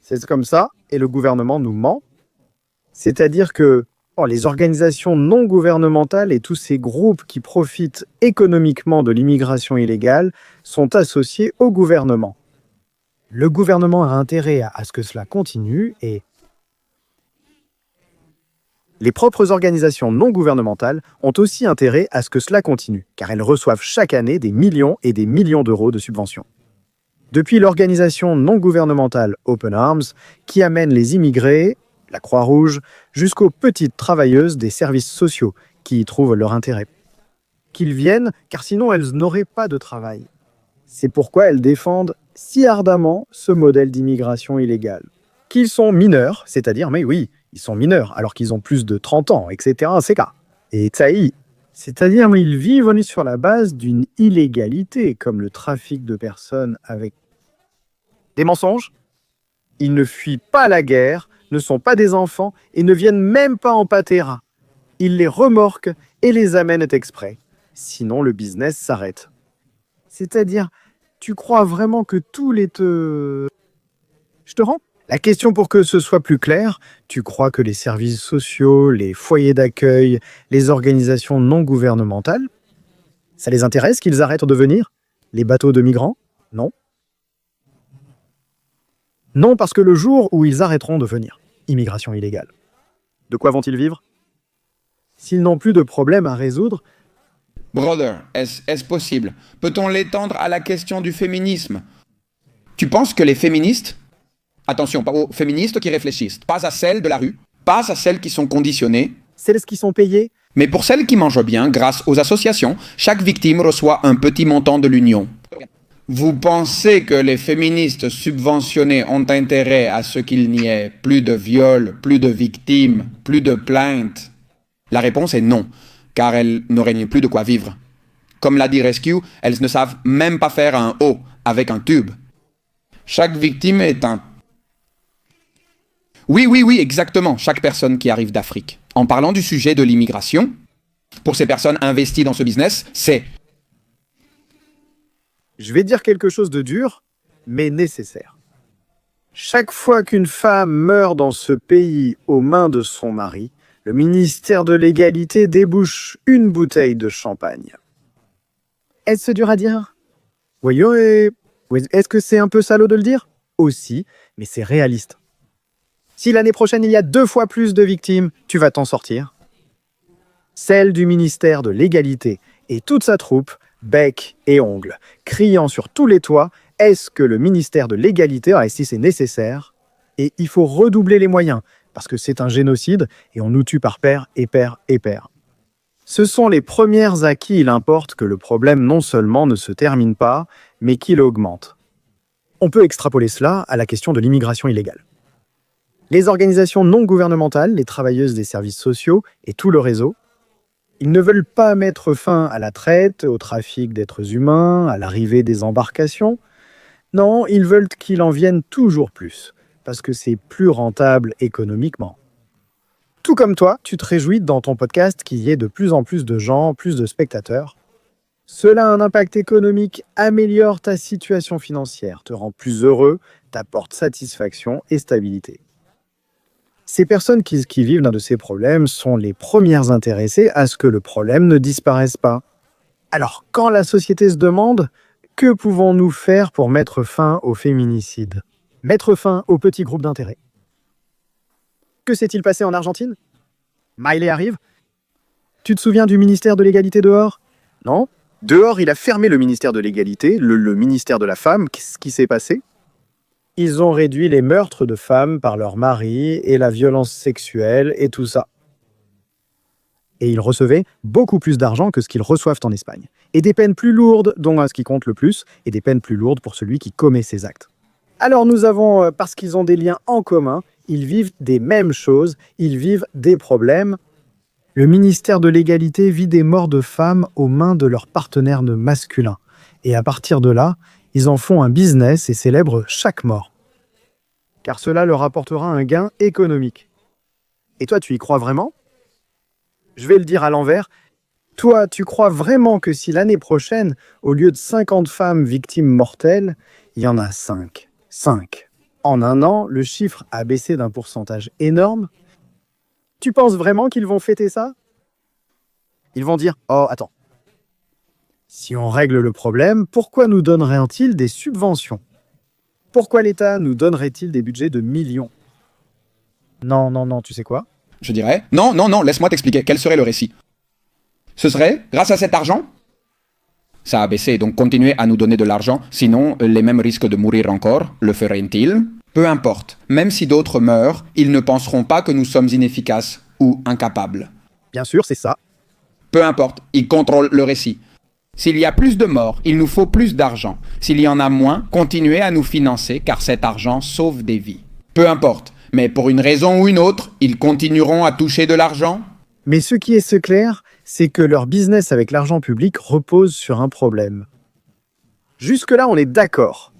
C'est comme ça, et le gouvernement nous ment. C'est-à-dire que les organisations non gouvernementales et tous ces groupes qui profitent économiquement de l'immigration illégale sont associés au gouvernement. Le gouvernement a intérêt à ce que cela continue et les propres organisations non gouvernementales ont aussi intérêt à ce que cela continue, car elles reçoivent chaque année des millions et des millions d'euros de subventions. Depuis l'organisation non gouvernementale Open Arms, qui amène les immigrés, la Croix-Rouge, jusqu'aux petites travailleuses des services sociaux qui y trouvent leur intérêt. Qu'ils viennent, car sinon elles n'auraient pas de travail. C'est pourquoi elles défendent si ardemment ce modèle d'immigration illégale. Qu'ils sont mineurs, c'est-à-dire, mais oui, ils sont mineurs, alors qu'ils ont plus de 30 ans, etc., c'est cas. Et tsaï, c'est-à-dire, ils vivent sur la base d'une illégalité, comme le trafic de personnes avec des mensonges. Ils ne fuient pas la guerre, ne sont pas des enfants et ne viennent même pas en Patera. Ils les remorquent et les amènent exprès. Sinon, le business s'arrête. C'est-à-dire, tu crois vraiment que tous les Je te rends? La question pour que ce soit plus clair, tu crois que les services sociaux, les foyers d'accueil, les organisations non gouvernementales, ça les intéresse qu'ils arrêtent de venir? Les bateaux de migrants? Non. Non, parce que le jour où ils arrêteront de venir, immigration illégale, de quoi vont-ils vivre? S'ils n'ont plus de problèmes à résoudre, Brother, est-ce possible? Peut-on l'étendre à la question du féminisme? Tu penses que les féministes, attention, pas aux féministes qui réfléchissent, pas à celles de la rue, pas à celles qui sont conditionnées, celles qui sont payées, mais pour celles qui mangent bien, grâce aux associations, chaque victime reçoit un petit montant de l'union. Vous pensez que les féministes subventionnées ont intérêt à ce qu'il n'y ait plus de viols, plus de victimes, plus de plaintes? La réponse est non, car elles n'auraient plus de quoi vivre. Comme l'a dit Rescue, elles ne savent même pas faire un O avec un tube. Chaque victime est un... Oui, exactement, chaque personne qui arrive d'Afrique. En parlant du sujet de l'immigration, pour ces personnes investies dans ce business, c'est... Je vais dire quelque chose de dur, mais nécessaire. Chaque fois qu'une femme meurt dans ce pays aux mains de son mari, le ministère de l'Égalité débouche une bouteille de champagne. Est-ce dur à dire? Oui, est-ce que c'est un peu salaud de le dire? Aussi, mais c'est réaliste. Si l'année prochaine il y a 2 fois plus de victimes, tu vas t'en sortir. Celle du ministère de l'Égalité et toute sa troupe bec et ongles, criant sur tous les toits « Est-ce que le ministère de l'Égalité, si c'est nécessaire ?» Et il faut redoubler les moyens, parce que c'est un génocide et on nous tue par paire et paire et paire. Ce sont les premières à qui il importe que le problème non seulement ne se termine pas, mais qu'il augmente. On peut extrapoler cela à la question de l'immigration illégale. Les organisations non gouvernementales, les travailleuses des services sociaux et tout le réseau, ils ne veulent pas mettre fin à la traite, au trafic d'êtres humains, à l'arrivée des embarcations. Non, ils veulent qu'il en vienne toujours plus, parce que c'est plus rentable économiquement. Tout comme toi, tu te réjouis dans ton podcast qu'il y ait de plus en plus de gens, plus de spectateurs. Cela a un impact économique, améliore ta situation financière, te rend plus heureux, t'apporte satisfaction et stabilité. Ces personnes qui vivent d'un de ces problèmes sont les premières intéressées à ce que le problème ne disparaisse pas. Alors, quand la société se demande « Que pouvons-nous faire pour mettre fin au féminicide ?» Mettre fin aux petits groupes d'intérêt. Que s'est-il passé en Argentine? Milei arrive. Tu te souviens du ministère de l'égalité dehors? Non. Dehors, il a fermé le ministère de l'égalité, le ministère de la femme. Qu'est-ce qui s'est passé? Ils ont réduit les meurtres de femmes par leur mari et la violence sexuelle et tout ça. Et ils recevaient beaucoup plus d'argent que ce qu'ils reçoivent en Espagne. Et des peines plus lourdes, dont ce qui compte le plus, et des peines plus lourdes pour celui qui commet ces actes. Alors nous avons, parce qu'ils ont des liens en commun, ils vivent des mêmes choses, ils vivent des problèmes. Le ministère de l'égalité vit des morts de femmes aux mains de leurs partenaires masculins. Et à partir de là, ils en font un business et célèbrent chaque mort. Car cela leur apportera un gain économique. Et toi, tu y crois vraiment? Je vais le dire à l'envers. Toi, tu crois vraiment que si l'année prochaine, au lieu de 50 femmes victimes mortelles, il y en a 5. 5. En un an, le chiffre a baissé d'un pourcentage énorme. Tu penses vraiment qu'ils vont fêter ça? Ils vont dire « Oh, attends. Si on règle le problème, pourquoi nous donnerait-il des subventions? Pourquoi l'État nous donnerait-il des budgets de millions? Non, tu sais quoi? Je dirais, non, laisse-moi t'expliquer. Quel serait le récit? Ce serait, grâce à cet argent, ça a baissé, donc continuez à nous donner de l'argent, sinon les mêmes risquent de mourir encore. Le feraient-ils? Peu importe. Même si d'autres meurent, ils ne penseront pas que nous sommes inefficaces ou incapables. Bien sûr, c'est ça. Peu importe, ils contrôlent le récit. S'il y a plus de morts, il nous faut plus d'argent. S'il y en a moins, continuez à nous financer car cet argent sauve des vies. Peu importe, mais pour une raison ou une autre, ils continueront à toucher de l'argent. Mais ce qui est clair, c'est que leur business avec l'argent public repose sur un problème. Jusque-là, on est d'accord.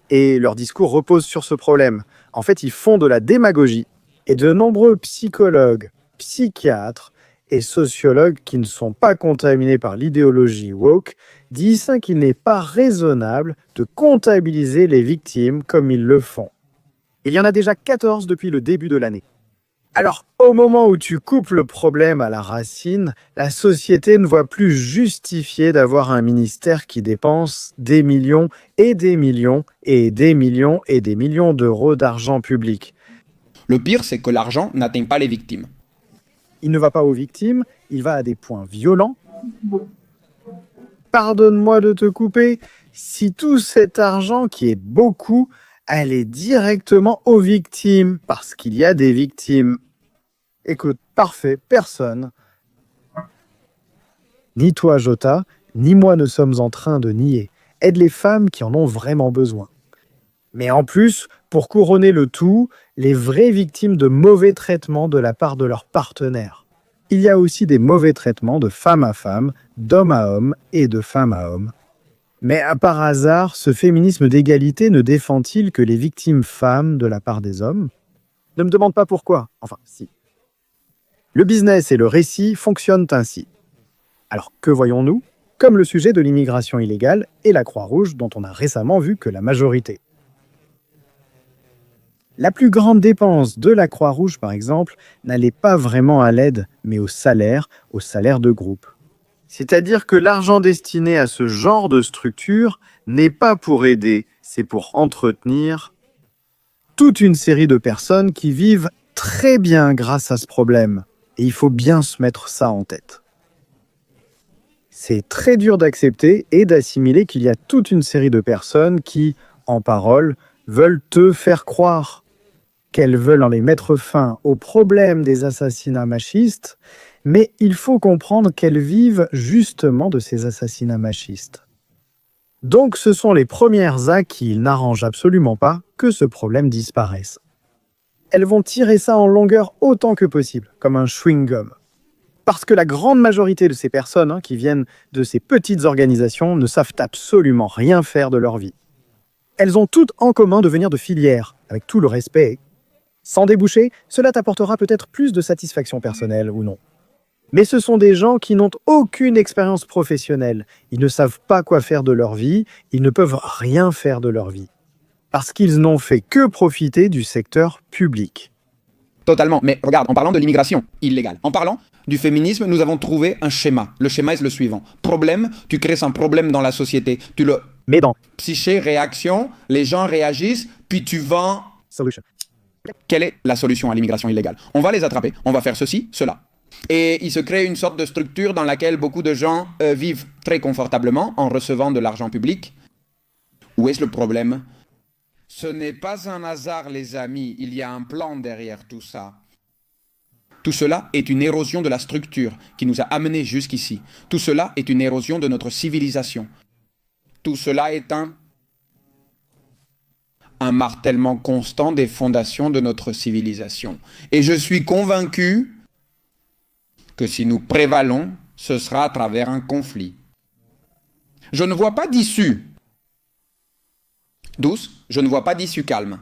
Et leur discours repose sur ce problème. En fait, ils font de la démagogie. Et de nombreux psychologues, psychiatres et sociologues qui ne sont pas contaminés par l'idéologie woke disent qu'il n'est pas raisonnable de comptabiliser les victimes comme ils le font. Il y en a déjà 14 depuis le début de l'année. Alors, au moment où tu coupes le problème à la racine, la société ne voit plus justifier d'avoir un ministère qui dépense des millions et des millions et des millions et des millions d'euros d'argent public. Le pire, c'est que l'argent n'atteint pas les victimes. Il ne va pas aux victimes, il va à des points violents. Pardonne-moi de te couper, si tout cet argent, qui est beaucoup, allait directement aux victimes, parce qu'il y a des victimes. Écoute, parfait, personne, ni toi Jota, ni moi ne sommes en train de nier, aide les femmes qui en ont vraiment besoin. Mais en plus, pour couronner le tout, les vraies victimes de mauvais traitements de la part de leurs partenaires. Il y a aussi des mauvais traitements de femme à femme, d'homme à homme et de femme à homme. Mais par hasard, ce féminisme d'égalité ne défend-il que les victimes femmes de la part des hommes? Ne me demande pas pourquoi. Enfin, si. Le business et le récit fonctionnent ainsi. Alors, que voyons-nous? Comme le sujet de l'immigration illégale et la Croix-Rouge dont on a récemment vu que la majorité. La plus grande dépense de la Croix-Rouge, par exemple, n'allait pas vraiment à l'aide, mais au salaire de groupe. C'est-à-dire que l'argent destiné à ce genre de structure n'est pas pour aider, c'est pour entretenir toute une série de personnes qui vivent très bien grâce à ce problème. Et il faut bien se mettre ça en tête. C'est très dur d'accepter et d'assimiler qu'il y a toute une série de personnes qui, en parole, veulent te faire croire qu'elles veulent en les mettre fin au problème des assassinats machistes, mais il faut comprendre qu'elles vivent justement de ces assassinats machistes. Donc ce sont les premières actes qui n'arrangent absolument pas que ce problème disparaisse. Elles vont tirer ça en longueur autant que possible, comme un chewing-gum. Parce que la grande majorité de ces personnes qui viennent de ces petites organisations ne savent absolument rien faire de leur vie. Elles ont toutes en commun de venir de filières, avec tout le respect. Sans déboucher, cela t'apportera peut-être plus de satisfaction personnelle ou non. Mais ce sont des gens qui n'ont aucune expérience professionnelle. Ils ne savent pas quoi faire de leur vie, ils ne peuvent rien faire de leur vie. Parce qu'ils n'ont fait que profiter du secteur public. Totalement. Mais regarde, en parlant de l'immigration illégale, en parlant du féminisme, nous avons trouvé un schéma. Le schéma est le suivant. Problème, tu crées un problème dans la société. Tu le... Mais dans Psyché, réaction, les gens réagissent, puis tu vends... Solution. Quelle est la solution à l'immigration illégale? On va les attraper, on va faire ceci, cela. Et il se crée une sorte de structure dans laquelle beaucoup de gens vivent très confortablement en recevant de l'argent public. Où est-ce le problème? Ce n'est pas un hasard, les amis, il y a un plan derrière tout ça. Tout cela est une érosion de la structure qui nous a amenés jusqu'ici. Tout cela est une érosion de notre civilisation. Tout cela est un martèlement constant des fondations de notre civilisation. Et je suis convaincu que si nous prévalons, ce sera à travers un conflit. Je ne vois pas d'issue douce, je ne vois pas d'issue calme.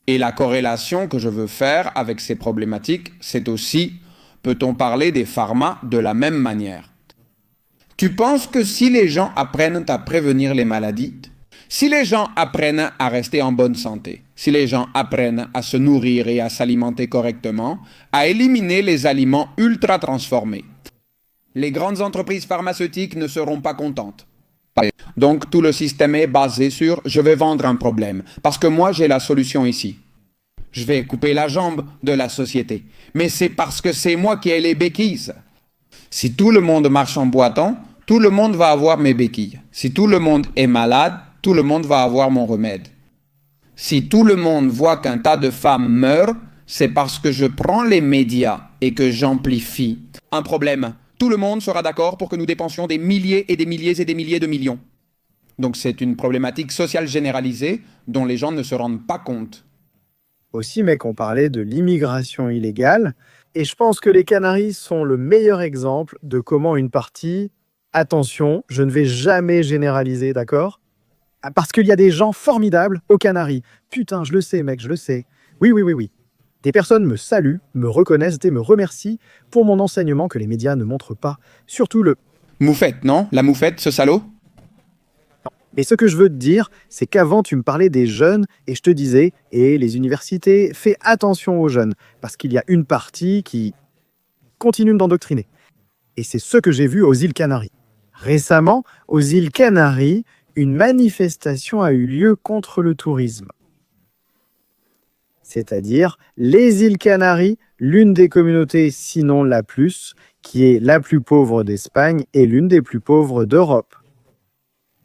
Et la corrélation que je veux faire avec ces problématiques, c'est aussi, peut-on parler des pharma de la même manière? Tu penses que si les gens apprennent à prévenir les maladies, si les gens apprennent à rester en bonne santé, si les gens apprennent à se nourrir et à s'alimenter correctement, à éliminer les aliments ultra transformés, les grandes entreprises pharmaceutiques ne seront pas contentes. Donc tout le système est basé sur « je vais vendre un problème » parce que moi j'ai la solution ici. Je vais couper la jambe de la société. Mais c'est parce que c'est moi qui ai les béquilles. Si tout le monde marche en boitant, tout le monde va avoir mes béquilles. Si tout le monde est malade, tout le monde va avoir mon remède. Si tout le monde voit qu'un tas de femmes meurent, c'est parce que je prends les médias et que j'amplifie un problème. Tout le monde sera d'accord pour que nous dépensions des milliers et des milliers et des milliers de millions. Donc c'est une problématique sociale généralisée dont les gens ne se rendent pas compte. Aussi, mec, on parlait de l'immigration illégale, et je pense que les Canaries sont le meilleur exemple de comment une partie... Attention, je ne vais jamais généraliser, d'accord? Parce qu'il y a des gens formidables aux Canaries. Putain, je le sais, mec, je le sais. Oui. Des personnes me saluent, me reconnaissent et me remercient pour mon enseignement que les médias ne montrent pas. Surtout le... Moufette, non? La moufette, ce salaud? Mais ce que je veux te dire, c'est qu'avant, tu me parlais des jeunes et je te disais, et les universités, fais attention aux jeunes, parce qu'il y a une partie qui continue d'endoctriner. Et c'est ce que j'ai vu aux îles Canaries. Récemment, aux îles Canaries, une manifestation a eu lieu contre le tourisme. C'est-à-dire les îles Canaries, l'une des communautés, sinon la plus, qui est la plus pauvre d'Espagne et l'une des plus pauvres d'Europe.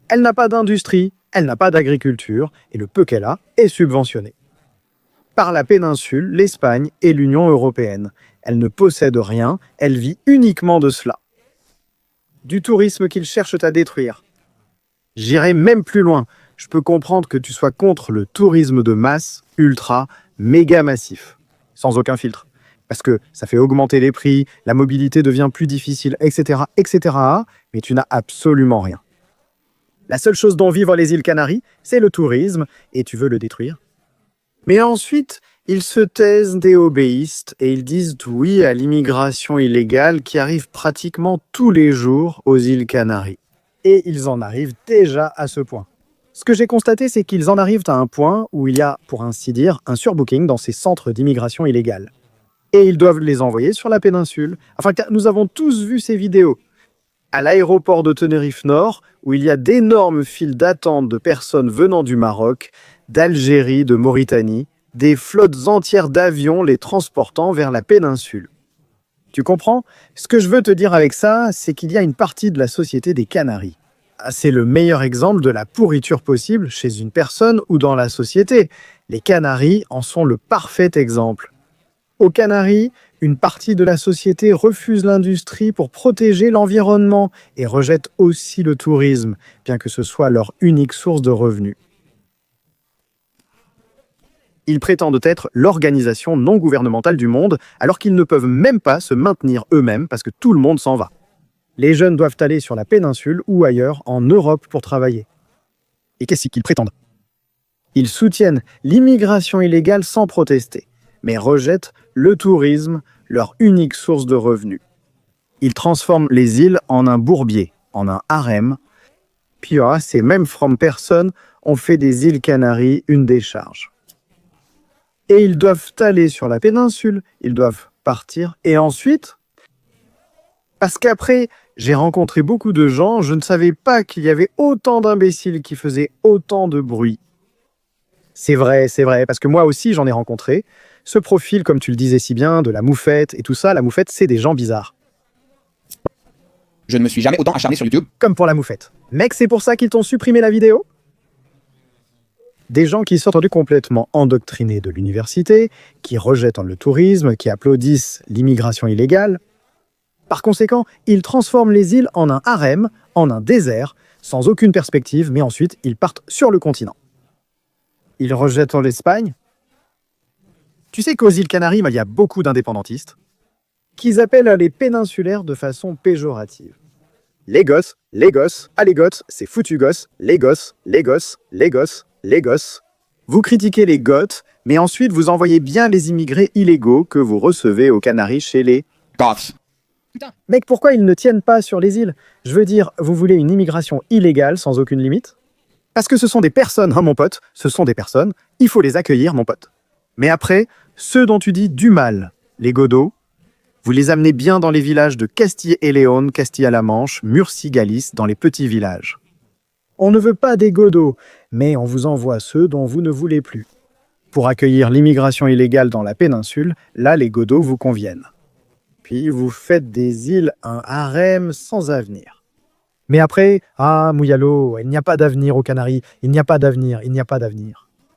Elle n'a pas d'industrie, elle n'a pas d'agriculture, et le peu qu'elle a est subventionné. Par la péninsule, l'Espagne et l'Union européenne. Elle ne possède rien, elle vit uniquement de cela. Du tourisme qu'ils cherchent à détruire. J'irai même plus loin. Je peux comprendre que tu sois contre le tourisme de masse, ultra, méga massif, sans aucun filtre. Parce que ça fait augmenter les prix, la mobilité devient plus difficile, etc., etc., mais tu n'as absolument rien. La seule chose dont vivent les îles Canaries, c'est le tourisme, et tu veux le détruire. Mais ensuite, ils se taisent et obéissent, et ils disent oui à l'immigration illégale qui arrive pratiquement tous les jours aux îles Canaries. Et ils en arrivent déjà à ce point. Ce que j'ai constaté, c'est qu'ils en arrivent à un point où il y a, pour ainsi dire, un surbooking dans ces centres d'immigration illégale. Et ils doivent les envoyer sur la péninsule. Enfin, nous avons tous vu ces vidéos. À l'aéroport de Tenerife Nord, où il y a d'énormes files d'attente de personnes venant du Maroc, d'Algérie, de Mauritanie, des flottes entières d'avions les transportant vers la péninsule. Tu comprends? Ce que je veux te dire avec ça, c'est qu'il y a une partie de la société des Canaries. Ah, c'est le meilleur exemple de la pourriture possible chez une personne ou dans la société. Les Canaries en sont le parfait exemple. Aux Canaries, une partie de la société refuse l'industrie pour protéger l'environnement et rejette aussi le tourisme, bien que ce soit leur unique source de revenus. Ils prétendent être l'organisation non gouvernementale du monde, alors qu'ils ne peuvent même pas se maintenir eux-mêmes parce que tout le monde s'en va. Les jeunes doivent aller sur la péninsule ou ailleurs, en Europe, pour travailler. Et qu'est-ce qu'ils prétendent? Ils soutiennent l'immigration illégale sans protester, mais rejettent le tourisme, leur unique source de revenus. Ils transforment les îles en un bourbier, en un harem. Puis ces mêmes personnes ont fait des îles Canaries une décharge. Et ils doivent aller sur la péninsule, ils doivent partir, et ensuite... Parce qu'après, j'ai rencontré beaucoup de gens, je ne savais pas qu'il y avait autant d'imbéciles qui faisaient autant de bruit. C'est vrai, parce que moi aussi j'en ai rencontré. Ce profil, comme tu le disais si bien, de la moufette et tout ça, la moufette, c'est des gens bizarres. Je ne me suis jamais autant acharné sur YouTube. Comme pour la moufette. Mec, c'est pour ça qu'ils t'ont supprimé la vidéo? Des gens qui sortent complètement endoctrinés de l'université, qui rejettent le tourisme, qui applaudissent l'immigration illégale. Par conséquent, ils transforment les îles en un harem, en un désert, sans aucune perspective, mais ensuite ils partent sur le continent. Ils rejettent l'Espagne. Tu sais qu'aux îles Canaries, il y a beaucoup d'indépendantistes qu'ils appellent les péninsulaires de façon péjorative. Les gosses, ah les gosses, c'est foutu gosses, les gosses. Vous critiquez les Goths, mais ensuite vous envoyez bien les immigrés illégaux que vous recevez aux Canaries chez les Goths. Mec, pourquoi ils ne tiennent pas sur les îles? Je veux dire, vous voulez une immigration illégale sans aucune limite? Parce que ce sont des personnes, hein, mon pote, ce sont des personnes, il faut les accueillir, mon pote. Mais après, ceux dont tu dis du mal, les godots, vous les amenez bien dans les villages de Castille et Léon, Castille-à-la Manche, Murcie-Galice, dans les petits villages. On ne veut pas des godots, mais on vous envoie ceux dont vous ne voulez plus. Pour accueillir l'immigration illégale dans la péninsule, là, les godots vous conviennent. Puis vous faites des îles un harem sans avenir. Mais après, Mouyalo, il n'y a pas d'avenir aux Canaries, il n'y a pas d'avenir.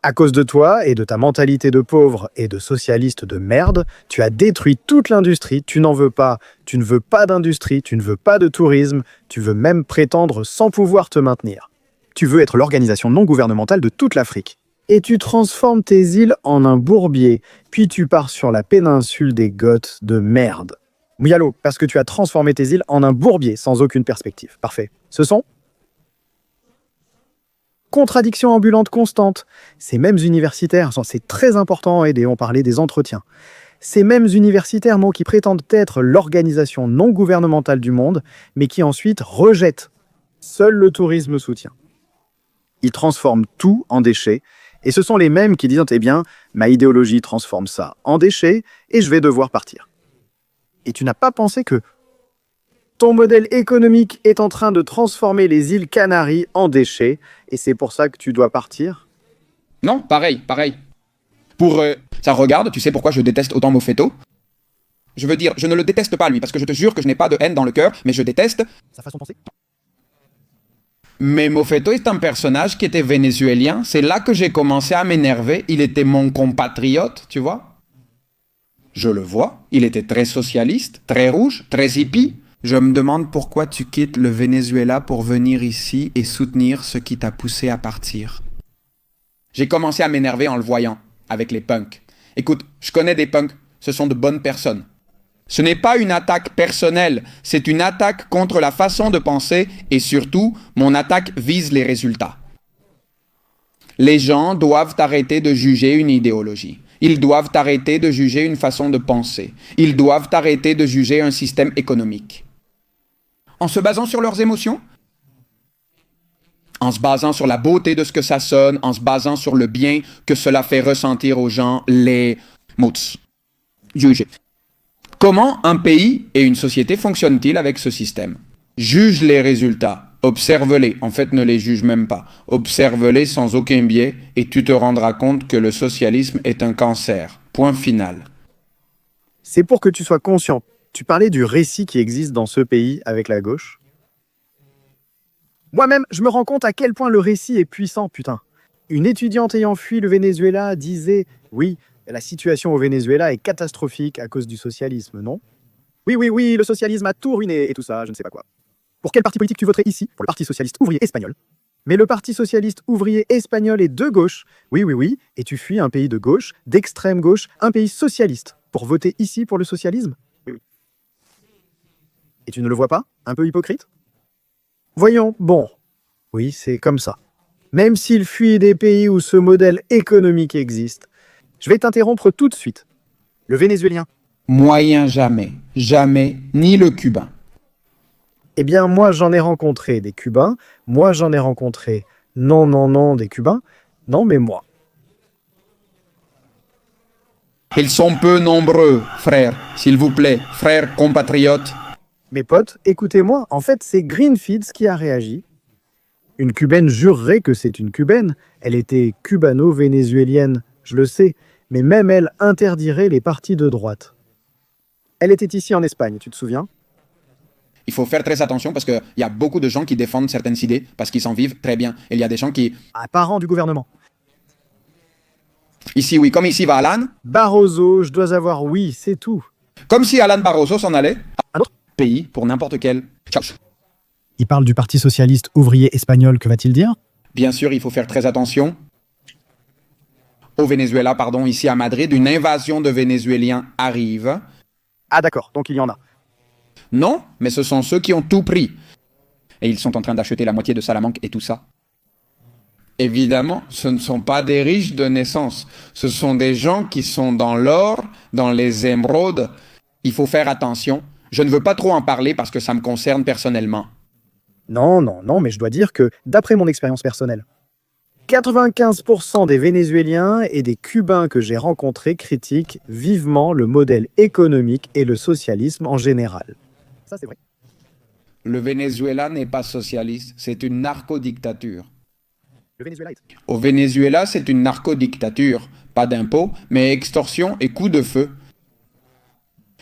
À cause de toi et de ta mentalité de pauvre et de socialiste de merde, tu as détruit toute l'industrie, tu n'en veux pas, tu ne veux pas d'industrie, tu ne veux pas de tourisme, tu veux même prétendre sans pouvoir te maintenir. Tu veux être l'organisation non gouvernementale de toute l'Afrique. Et tu transformes tes îles en un bourbier, puis tu pars sur la péninsule des Goths de merde. Mouyalo, parce que tu as transformé tes îles en un bourbier sans aucune perspective. Parfait. Ce sont contradictions ambulantes constantes. Ces mêmes universitaires, c'est très important, et on parlait des entretiens. Ces mêmes universitaires, qui prétendent être l'organisation non gouvernementale du monde, mais qui ensuite rejettent. Seul le tourisme soutient. Ils transforment tout en déchets, et ce sont les mêmes qui disent ma idéologie transforme ça en déchets, et je vais devoir partir. Et tu n'as pas pensé que ton modèle économique est en train de transformer les îles Canaries en déchets, et c'est pour ça que tu dois partir? Non, pareil. Ça regarde, tu sais pourquoi je déteste autant Mofeto? Je veux dire, je ne le déteste pas lui, parce que je te jure que je n'ai pas de haine dans le cœur, mais je déteste sa façon de penser. Mais Mofeto est un personnage qui était vénézuélien, c'est là que j'ai commencé à m'énerver, il était mon compatriote, tu vois? Je le vois, il était très socialiste, très rouge, très hippie. Je me demande pourquoi tu quittes le Venezuela pour venir ici et soutenir ce qui t'a poussé à partir. J'ai commencé à m'énerver en le voyant, avec les punks. Écoute, je connais des punks, ce sont de bonnes personnes. Ce n'est pas une attaque personnelle, c'est une attaque contre la façon de penser et surtout, mon attaque vise les résultats. Les gens doivent arrêter de juger une idéologie. Ils doivent arrêter de juger une façon de penser. Ils doivent arrêter de juger un système économique. En se basant sur leurs émotions, en se basant sur la beauté de ce que ça sonne, en se basant sur le bien que cela fait ressentir aux gens, les mots. Juger. Comment un pays et une société fonctionnent-ils avec ce système? Juge les résultats, observe-les, en fait ne les juge même pas, observe-les sans aucun biais et tu te rendras compte que le socialisme est un cancer. Point final. C'est pour que tu sois conscient. Tu parlais du récit qui existe dans ce pays avec la gauche. Moi-même, je me rends compte à quel point le récit est puissant, putain. Une étudiante ayant fui le Venezuela disait « Oui, la situation au Venezuela est catastrophique à cause du socialisme, non ? Oui, le socialisme a tout ruiné et tout ça, je ne sais pas quoi. Pour quel parti politique tu voterais ici ? Pour le Parti socialiste ouvrier espagnol. Mais le Parti socialiste ouvrier espagnol est de gauche. Oui, et tu fuis un pays de gauche, d'extrême gauche, un pays socialiste, pour voter ici pour le socialisme ? Oui. Et tu ne le vois pas ? Un peu hypocrite ? Voyons, bon. Oui, c'est comme ça. Même s'il fuit des pays où ce modèle économique existe. Je vais t'interrompre tout de suite. Le vénézuélien. Moyen jamais. Jamais, ni le cubain. Eh bien, moi, j'en ai rencontré des Cubains. Moi, j'en ai rencontré non, des Cubains. Non, mais moi. Ils sont peu nombreux, frères, s'il vous plaît, frères compatriotes. Mes potes, écoutez-moi, en fait, c'est Greenfields qui a réagi. Une Cubaine jurerait que c'est une Cubaine. Elle était cubano-vénézuélienne, je le sais, mais même elle interdirait les partis de droite. Elle était ici en Espagne, tu te souviens ? Il faut faire très attention parce qu'il y a beaucoup de gens qui défendent certaines idées parce qu'ils s'en vivent très bien. Et il y a des gens qui... Parents du gouvernement. Ici, oui, comme ici va Alan. Barroso, je dois avoir oui, c'est tout. Comme si Alan Barroso s'en allait à Un autre pays pour n'importe quel... Ciao. Il parle du Parti socialiste ouvrier espagnol, que va-t-il dire ? Bien sûr, il faut faire très attention. Au Venezuela, pardon, ici à Madrid, une invasion de Vénézuéliens arrive. Ah d'accord, donc il y en a. Non, mais ce sont ceux qui ont tout pris. Et ils sont en train d'acheter la moitié de Salamanque et tout ça. Évidemment, ce ne sont pas des riches de naissance. Ce sont des gens qui sont dans l'or, dans les émeraudes. Il faut faire attention. Je ne veux pas trop en parler parce que ça me concerne personnellement. Non, mais je dois dire que, d'après mon expérience personnelle, 95% des Vénézuéliens et des Cubains que j'ai rencontrés critiquent vivement le modèle économique et le socialisme en général. Ça, c'est vrai. Le Venezuela n'est pas socialiste, c'est une narcodictature. Le Venezuela est... Au Venezuela, c'est une narcodictature. Pas d'impôts, mais extorsion et coups de feu.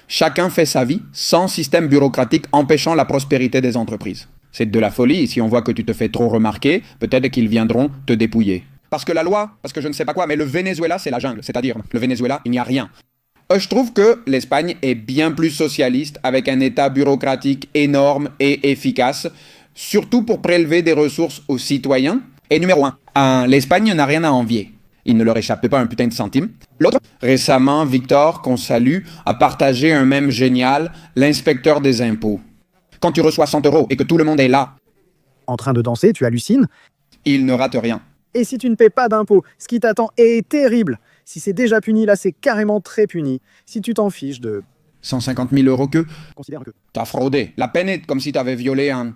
Chacun fait sa vie sans système bureaucratique empêchant la prospérité des entreprises. C'est de la folie. Si on voit que tu te fais trop remarquer, peut-être qu'ils viendront te dépouiller. Parce que la loi, parce que je ne sais pas quoi, mais le Venezuela, c'est la jungle. C'est-à-dire, le Venezuela, il n'y a rien. Je trouve que l'Espagne est bien plus socialiste, avec un État bureaucratique énorme et efficace, surtout pour prélever des ressources aux citoyens. Et numéro 1, l'Espagne n'a rien à envier. Il ne leur échappait pas un putain de centime. L'autre, récemment, Victor, qu'on salue, a partagé un mème génial, l'inspecteur des impôts. Quand tu reçois 100 € et que tout le monde est là, En train de danser, tu hallucines. il ne rate rien. Et si tu ne paies pas d'impôts, ce qui t'attend est terrible. Si c'est déjà puni, là, c'est carrément très puni. Si tu t'en fiches de... 150 000 € que Considère que... t'as fraudé. La peine est comme si t'avais violé un...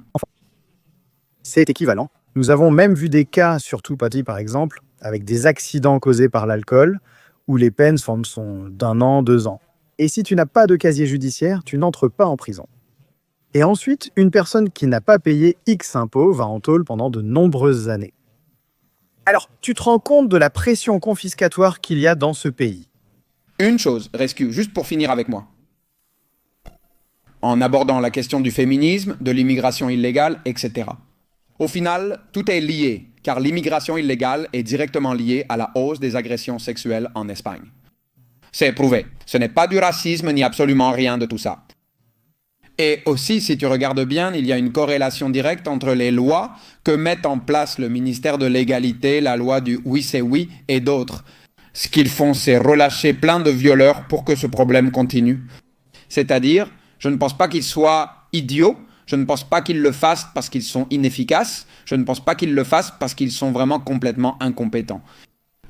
C'est équivalent. Nous avons même vu des cas, surtout Patty par exemple, avec des accidents causés par l'alcool, où les peines sont d'1 an, 2 ans. Et si tu n'as pas de casier judiciaire, tu n'entres pas en prison. Et ensuite, une personne qui n'a pas payé X impôts va en tôle pendant de nombreuses années. Alors, tu te rends compte de la pression confiscatoire qu'il y a dans ce pays. Une chose, Rescue, juste pour finir avec moi. En abordant la question du féminisme, de l'immigration illégale, etc. Au final, tout est lié, car l'immigration illégale est directement liée à la hausse des agressions sexuelles en Espagne. C'est prouvé. Ce n'est pas du racisme ni absolument rien de tout ça. Et aussi, si tu regardes bien, il y a une corrélation directe entre les lois que met en place le ministère de l'Égalité, la loi du oui c'est oui et d'autres. Ce qu'ils font, c'est relâcher plein de violeurs pour que ce problème continue. C'est-à-dire, je ne pense pas qu'ils soient idiots, je ne pense pas qu'ils le fassent parce qu'ils sont inefficaces, je ne pense pas qu'ils le fassent parce qu'ils sont vraiment complètement incompétents.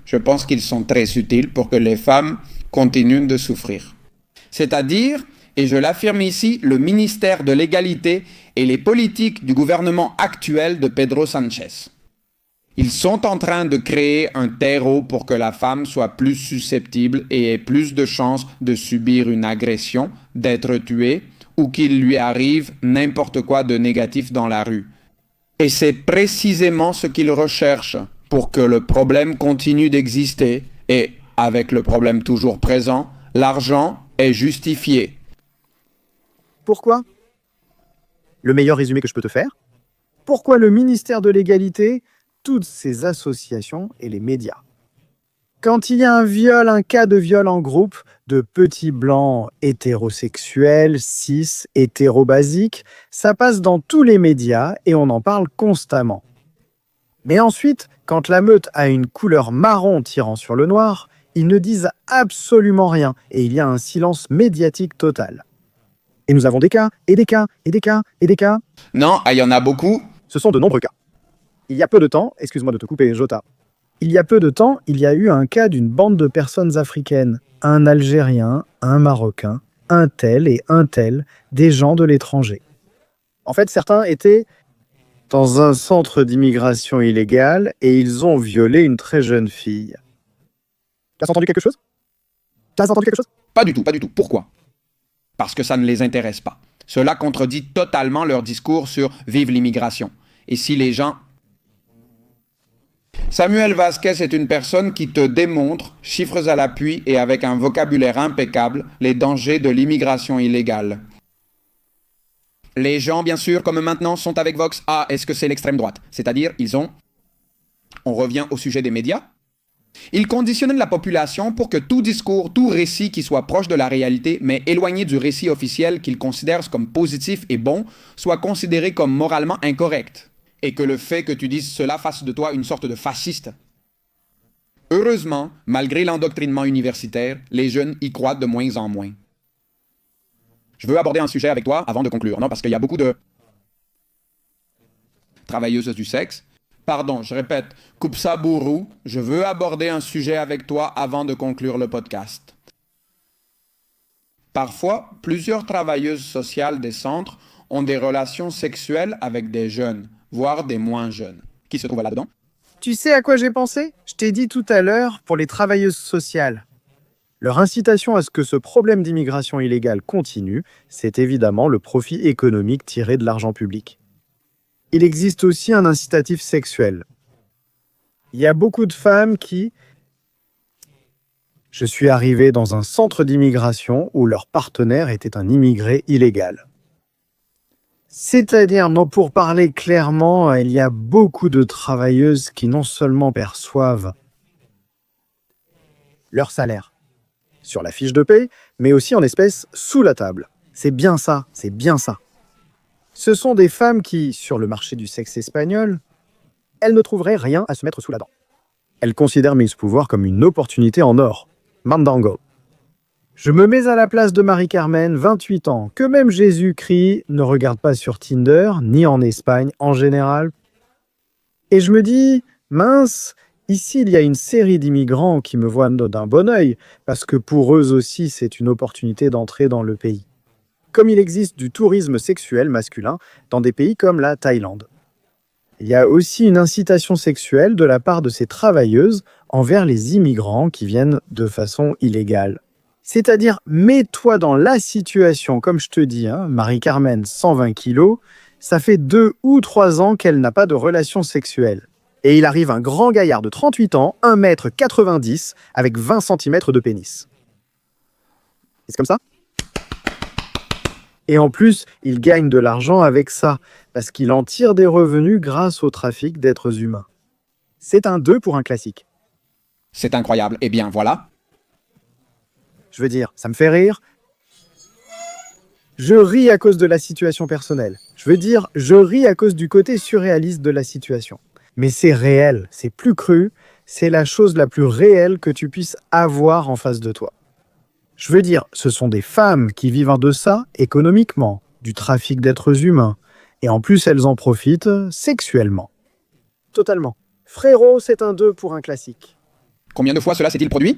Je pense qu'ils sont très utiles pour que les femmes continuent de souffrir. C'est-à-dire, et je l'affirme ici, le ministère de l'Égalité et les politiques du gouvernement actuel de Pedro Sánchez. Ils sont en train de créer un terreau pour que la femme soit plus susceptible et ait plus de chances de subir une agression, d'être tuée, ou qu'il lui arrive n'importe quoi de négatif dans la rue. Et c'est précisément ce qu'ils recherchent pour que le problème continue d'exister et, avec le problème toujours présent, l'argent est justifié. Pourquoi? Le meilleur résumé que je peux te faire? Pourquoi le ministère de l'Égalité, toutes ces associations et les médias? Quand il y a un cas de viol en groupe, de petits blancs hétérosexuels, cis, hétérobasiques, ça passe dans tous les médias et on en parle constamment. Mais ensuite, quand la meute a une couleur marron tirant sur le noir, ils ne disent absolument rien et il y a un silence médiatique total. Et nous avons des cas, et des cas, et des cas, et des cas. Non, il y en a beaucoup. Ce sont de nombreux cas. Il y a peu de temps, excuse-moi de te couper, Jota. Il y a peu de temps, il y a eu un cas d'une bande de personnes africaines. Un Algérien, un Marocain, un tel et un tel, des gens de l'étranger. En fait, certains étaient dans un centre d'immigration illégale et ils ont violé une très jeune fille. T'as entendu quelque chose? Pas du tout, pas du tout. Pourquoi? Parce que ça ne les intéresse pas. Cela contredit totalement leur discours sur « vive l'immigration ». Et si les gens... Samuel Vasquez est une personne qui te démontre, chiffres à l'appui et avec un vocabulaire impeccable, les dangers de l'immigration illégale. Les gens, bien sûr, comme maintenant, sont avec Vox. Ah, est-ce que c'est l'extrême droite? C'est-à-dire, on revient au sujet des médias. Ils conditionnent la population pour que tout discours, tout récit qui soit proche de la réalité, mais éloigné du récit officiel qu'ils considèrent comme positif et bon, soit considéré comme moralement incorrect. Et que le fait que tu dises cela fasse de toi une sorte de fasciste. Heureusement, malgré l'endoctrinement universitaire, les jeunes y croient de moins en moins. Je veux aborder un sujet avec toi avant de conclure, non, parce qu'il y a beaucoup de travailleuses du sexe. Pardon, je répète, coupe ça bourrou, je veux aborder un sujet avec toi avant de conclure le podcast. Parfois, plusieurs travailleuses sociales des centres ont des relations sexuelles avec des jeunes, voire des moins jeunes. Qui se trouve là-dedans? Tu sais à quoi j'ai pensé? Je t'ai dit tout à l'heure pour les travailleuses sociales. Leur incitation à ce que ce problème d'immigration illégale continue, c'est évidemment le profit économique tiré de l'argent public. Il existe aussi un incitatif sexuel. Il y a beaucoup de femmes qui... Je suis arrivé dans un centre d'immigration où leur partenaire était un immigré illégal. C'est-à-dire, non, pour parler clairement, il y a beaucoup de travailleuses qui non seulement perçoivent leur salaire sur la fiche de paie, mais aussi en espèces sous la table. C'est bien ça, c'est bien ça. Ce sont des femmes qui, sur le marché du sexe espagnol, elles ne trouveraient rien à se mettre sous la dent. Elles considèrent Miss Pouvoir comme une opportunité en or. Mandango. Je me mets à la place de Marie-Carmen, 28 ans, que même Jésus-Christ ne regarde pas sur Tinder, ni en Espagne en général. Et je me dis, mince, ici il y a une série d'immigrants qui me voient d'un bon œil, parce que pour eux aussi c'est une opportunité d'entrer dans le pays. Comme il existe du tourisme sexuel masculin dans des pays comme la Thaïlande. Il y a aussi une incitation sexuelle de la part de ces travailleuses envers les immigrants qui viennent de façon illégale. C'est-à-dire, mets-toi dans la situation, comme je te dis, Marie-Carmen, 120 kilos, ça fait 2 ou 3 ans qu'elle n'a pas de relation sexuelle. Et il arrive un grand gaillard de 38 ans, 1m90, avec 20 cm de pénis. C'est comme ça? Et en plus, il gagne de l'argent avec ça, parce qu'il en tire des revenus grâce au trafic d'êtres humains. C'est un 2 pour un classique. C'est incroyable. Eh bien, voilà. Je veux dire, ça me fait rire. Je ris à cause de la situation personnelle. Je veux dire, je ris à cause du côté surréaliste de la situation. Mais c'est réel, c'est plus cru, c'est la chose la plus réelle que tu puisses avoir en face de toi. Je veux dire, ce sont des femmes qui vivent de ça économiquement, du trafic d'êtres humains, et en plus elles en profitent sexuellement. Totalement. Frérot, c'est un 2 pour un classique. Combien de fois cela s'est-il produit?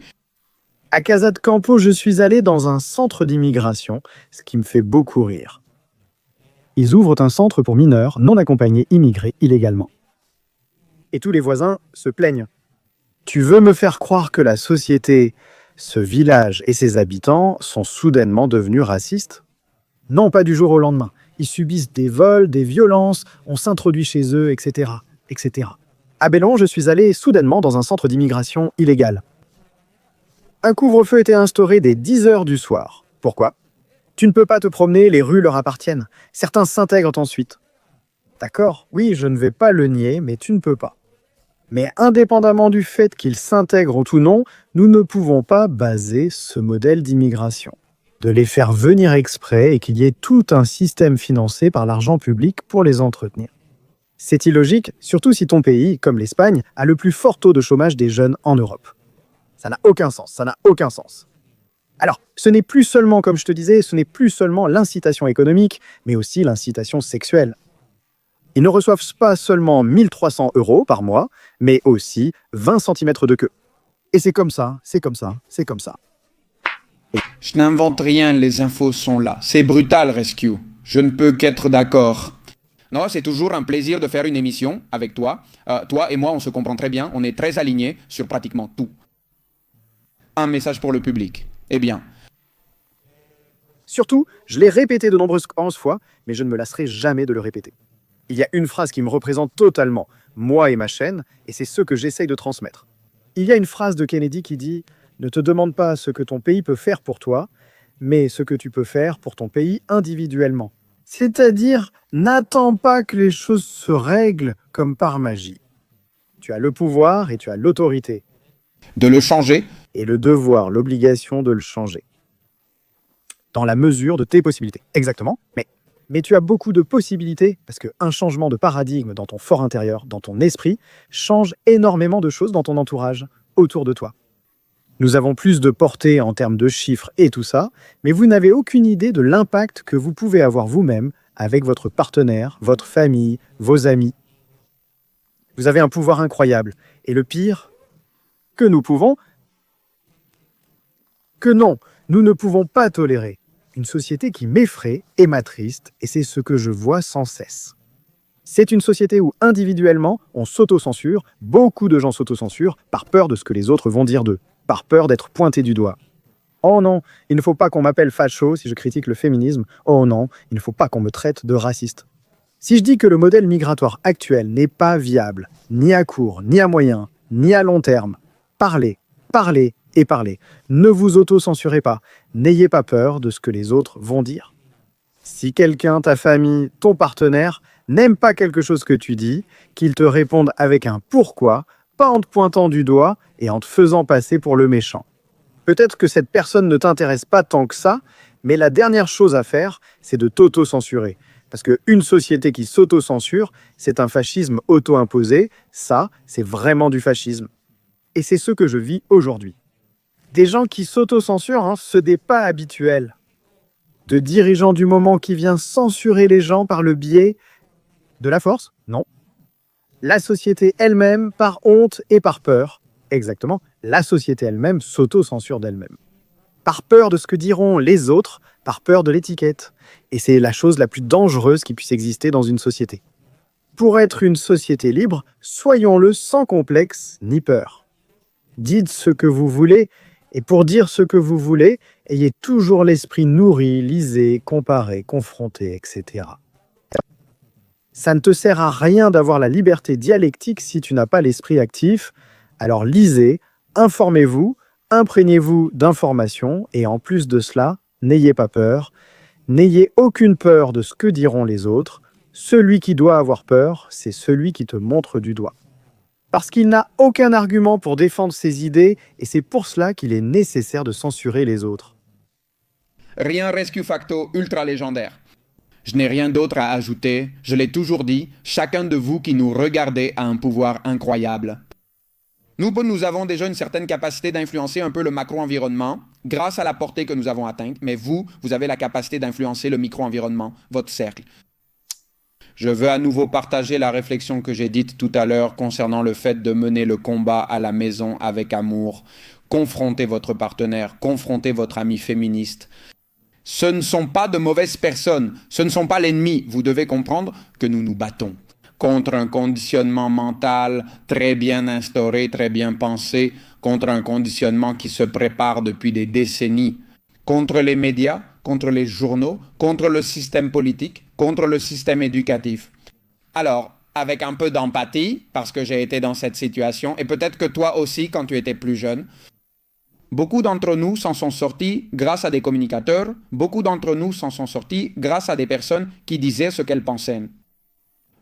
À Casa de Campo, je suis allé dans un centre d'immigration, ce qui me fait beaucoup rire. Ils ouvrent un centre pour mineurs non accompagnés immigrés illégalement. Et tous les voisins se plaignent. Tu veux me faire croire que la société, ce village et ses habitants sont soudainement devenus racistes? Non, pas du jour au lendemain. Ils subissent des vols, des violences, on s'introduit chez eux, etc., etc. À Bellon, je suis allé soudainement dans un centre d'immigration illégal. Un couvre-feu était instauré dès 10 h du soir. Pourquoi? Tu ne peux pas te promener, les rues leur appartiennent. Certains s'intègrent ensuite. D'accord, oui, je ne vais pas le nier, mais tu ne peux pas. Mais indépendamment du fait qu'ils s'intègrent ou non, nous ne pouvons pas baser ce modèle d'immigration. De les faire venir exprès et qu'il y ait tout un système financé par l'argent public pour les entretenir. C'est illogique, surtout si ton pays, comme l'Espagne, a le plus fort taux de chômage des jeunes en Europe. Ça n'a aucun sens, ça n'a aucun sens. Alors, ce n'est plus seulement, comme je te disais, ce n'est plus seulement l'incitation économique, mais aussi l'incitation sexuelle. Ils ne reçoivent pas seulement 1300 € par mois, mais aussi 20 centimètres de queue. Et c'est comme ça, c'est comme ça, c'est comme ça. Je n'invente rien, les infos sont là. C'est brutal, Rescue. Je ne peux qu'être d'accord. Non, c'est toujours un plaisir de faire une émission avec toi. Toi et moi, on se comprend très bien. On est très alignés sur pratiquement tout. Un message pour le public. Eh bien. Surtout, je l'ai répété de nombreuses fois, mais je ne me lasserai jamais de le répéter. Il y a une phrase qui me représente totalement, moi et ma chaîne, et c'est ce que j'essaye de transmettre. Il y a une phrase de Kennedy qui dit « Ne te demande pas ce que ton pays peut faire pour toi, mais ce que tu peux faire pour ton pays individuellement. » C'est-à-dire, n'attends pas que les choses se règlent comme par magie. Tu as le pouvoir et tu as l'autorité. De le changer. Et le devoir, l'obligation de le changer. Dans la mesure de tes possibilités. Exactement, mais tu as beaucoup de possibilités parce qu'un changement de paradigme dans ton fort intérieur, dans ton esprit, change énormément de choses dans ton entourage, autour de toi. Nous avons plus de portée en termes de chiffres et tout ça, mais vous n'avez aucune idée de l'impact que vous pouvez avoir vous-même avec votre partenaire, votre famille, vos amis. Vous avez un pouvoir incroyable. Et le pire, que nous pouvons, que non, nous ne pouvons pas tolérer. Une société qui m'effraie et m'attriste, et c'est ce que je vois sans cesse. C'est une société où, individuellement, on s'auto-censure, beaucoup de gens s'auto-censurent par peur de ce que les autres vont dire d'eux, par peur d'être pointés du doigt. Oh non, il ne faut pas qu'on m'appelle facho si je critique le féminisme. Oh non, il ne faut pas qu'on me traite de raciste. Si je dis que le modèle migratoire actuel n'est pas viable, ni à court, ni à moyen, ni à long terme, parlez, parlez et parlez. Ne vous auto-censurez pas. N'ayez pas peur de ce que les autres vont dire. Si quelqu'un, ta famille, ton partenaire, n'aime pas quelque chose que tu dis, qu'il te réponde avec un pourquoi, pas en te pointant du doigt et en te faisant passer pour le méchant. Peut-être que cette personne ne t'intéresse pas tant que ça, mais la dernière chose à faire, c'est de t'auto-censurer. Parce qu'une société qui s'auto-censure, c'est un fascisme auto-imposé. Ça, c'est vraiment du fascisme. Et c'est ce que je vis aujourd'hui. Des gens qui s'auto-censurent, ce n'est pas habituel. De dirigeants du moment qui viennent censurer les gens par le biais de la force? Non. La société elle-même, par honte et par peur. Exactement, la société elle-même s'auto-censure d'elle-même. Par peur de ce que diront les autres, par peur de l'étiquette. Et c'est la chose la plus dangereuse qui puisse exister dans une société. Pour être une société libre, soyons-le sans complexe ni peur. Dites ce que vous voulez, et pour dire ce que vous voulez, ayez toujours l'esprit nourri, lisez, comparez, confrontez, etc. Ça ne te sert à rien d'avoir la liberté dialectique si tu n'as pas l'esprit actif. Alors lisez, informez-vous, imprégnez-vous d'informations, et en plus de cela, n'ayez pas peur. N'ayez aucune peur de ce que diront les autres. Celui qui doit avoir peur, c'est celui qui te montre du doigt. Parce qu'il n'a aucun argument pour défendre ses idées, et c'est pour cela qu'il est nécessaire de censurer les autres. Rien Rescue Facto ultra légendaire. Je n'ai rien d'autre à ajouter, je l'ai toujours dit, chacun de vous qui nous regardez a un pouvoir incroyable. Nous avons déjà une certaine capacité d'influencer un peu le macro-environnement grâce à la portée que nous avons atteinte, mais vous avez la capacité d'influencer le micro-environnement, votre cercle. Je veux à nouveau partager la réflexion que j'ai dite tout à l'heure concernant le fait de mener le combat à la maison avec amour. Confrontez votre partenaire, confrontez votre ami féministe. Ce ne sont pas de mauvaises personnes, ce ne sont pas l'ennemi. Vous devez comprendre que nous nous battons contre un conditionnement mental très bien instauré, très bien pensé, contre un conditionnement qui se prépare depuis des décennies, contre les médias, contre les journaux, contre le système politique, contre le système éducatif. Alors, avec un peu d'empathie, parce que j'ai été dans cette situation, et peut-être que toi aussi quand tu étais plus jeune, Beaucoup d'entre nous s'en sont sortis grâce à des communicateurs. Beaucoup d'entre nous s'en sont sortis grâce à des personnes qui disaient ce qu'elles pensaient.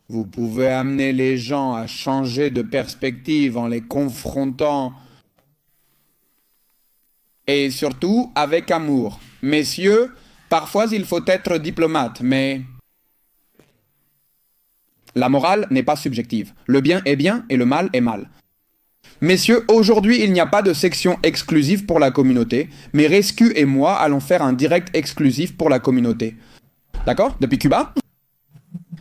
Vous pouvez amener les gens à changer de perspective en les confrontant. Et surtout avec amour. Messieurs, parfois il faut être diplomate, mais la morale n'est pas subjective. Le bien est bien et le mal est mal. Messieurs, aujourd'hui, il n'y a pas de section exclusive pour la communauté, mais Rescue et moi allons faire un direct exclusif pour la communauté. D'accord? Depuis Cuba?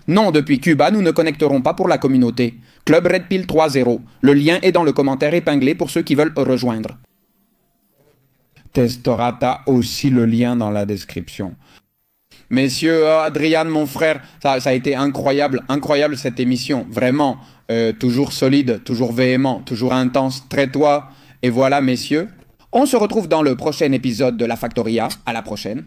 Non, depuis Cuba, nous ne connecterons pas pour la communauté. Club Red Pill 3.0. Le lien est dans le commentaire épinglé pour ceux qui veulent rejoindre. Testorata aussi le lien dans la description. Messieurs, Adrien, mon frère, ça a été incroyable cette émission, vraiment, toujours solide, toujours véhément, toujours intense, traite-toi, et voilà messieurs. On se retrouve dans le prochain épisode de La Factoria, à la prochaine.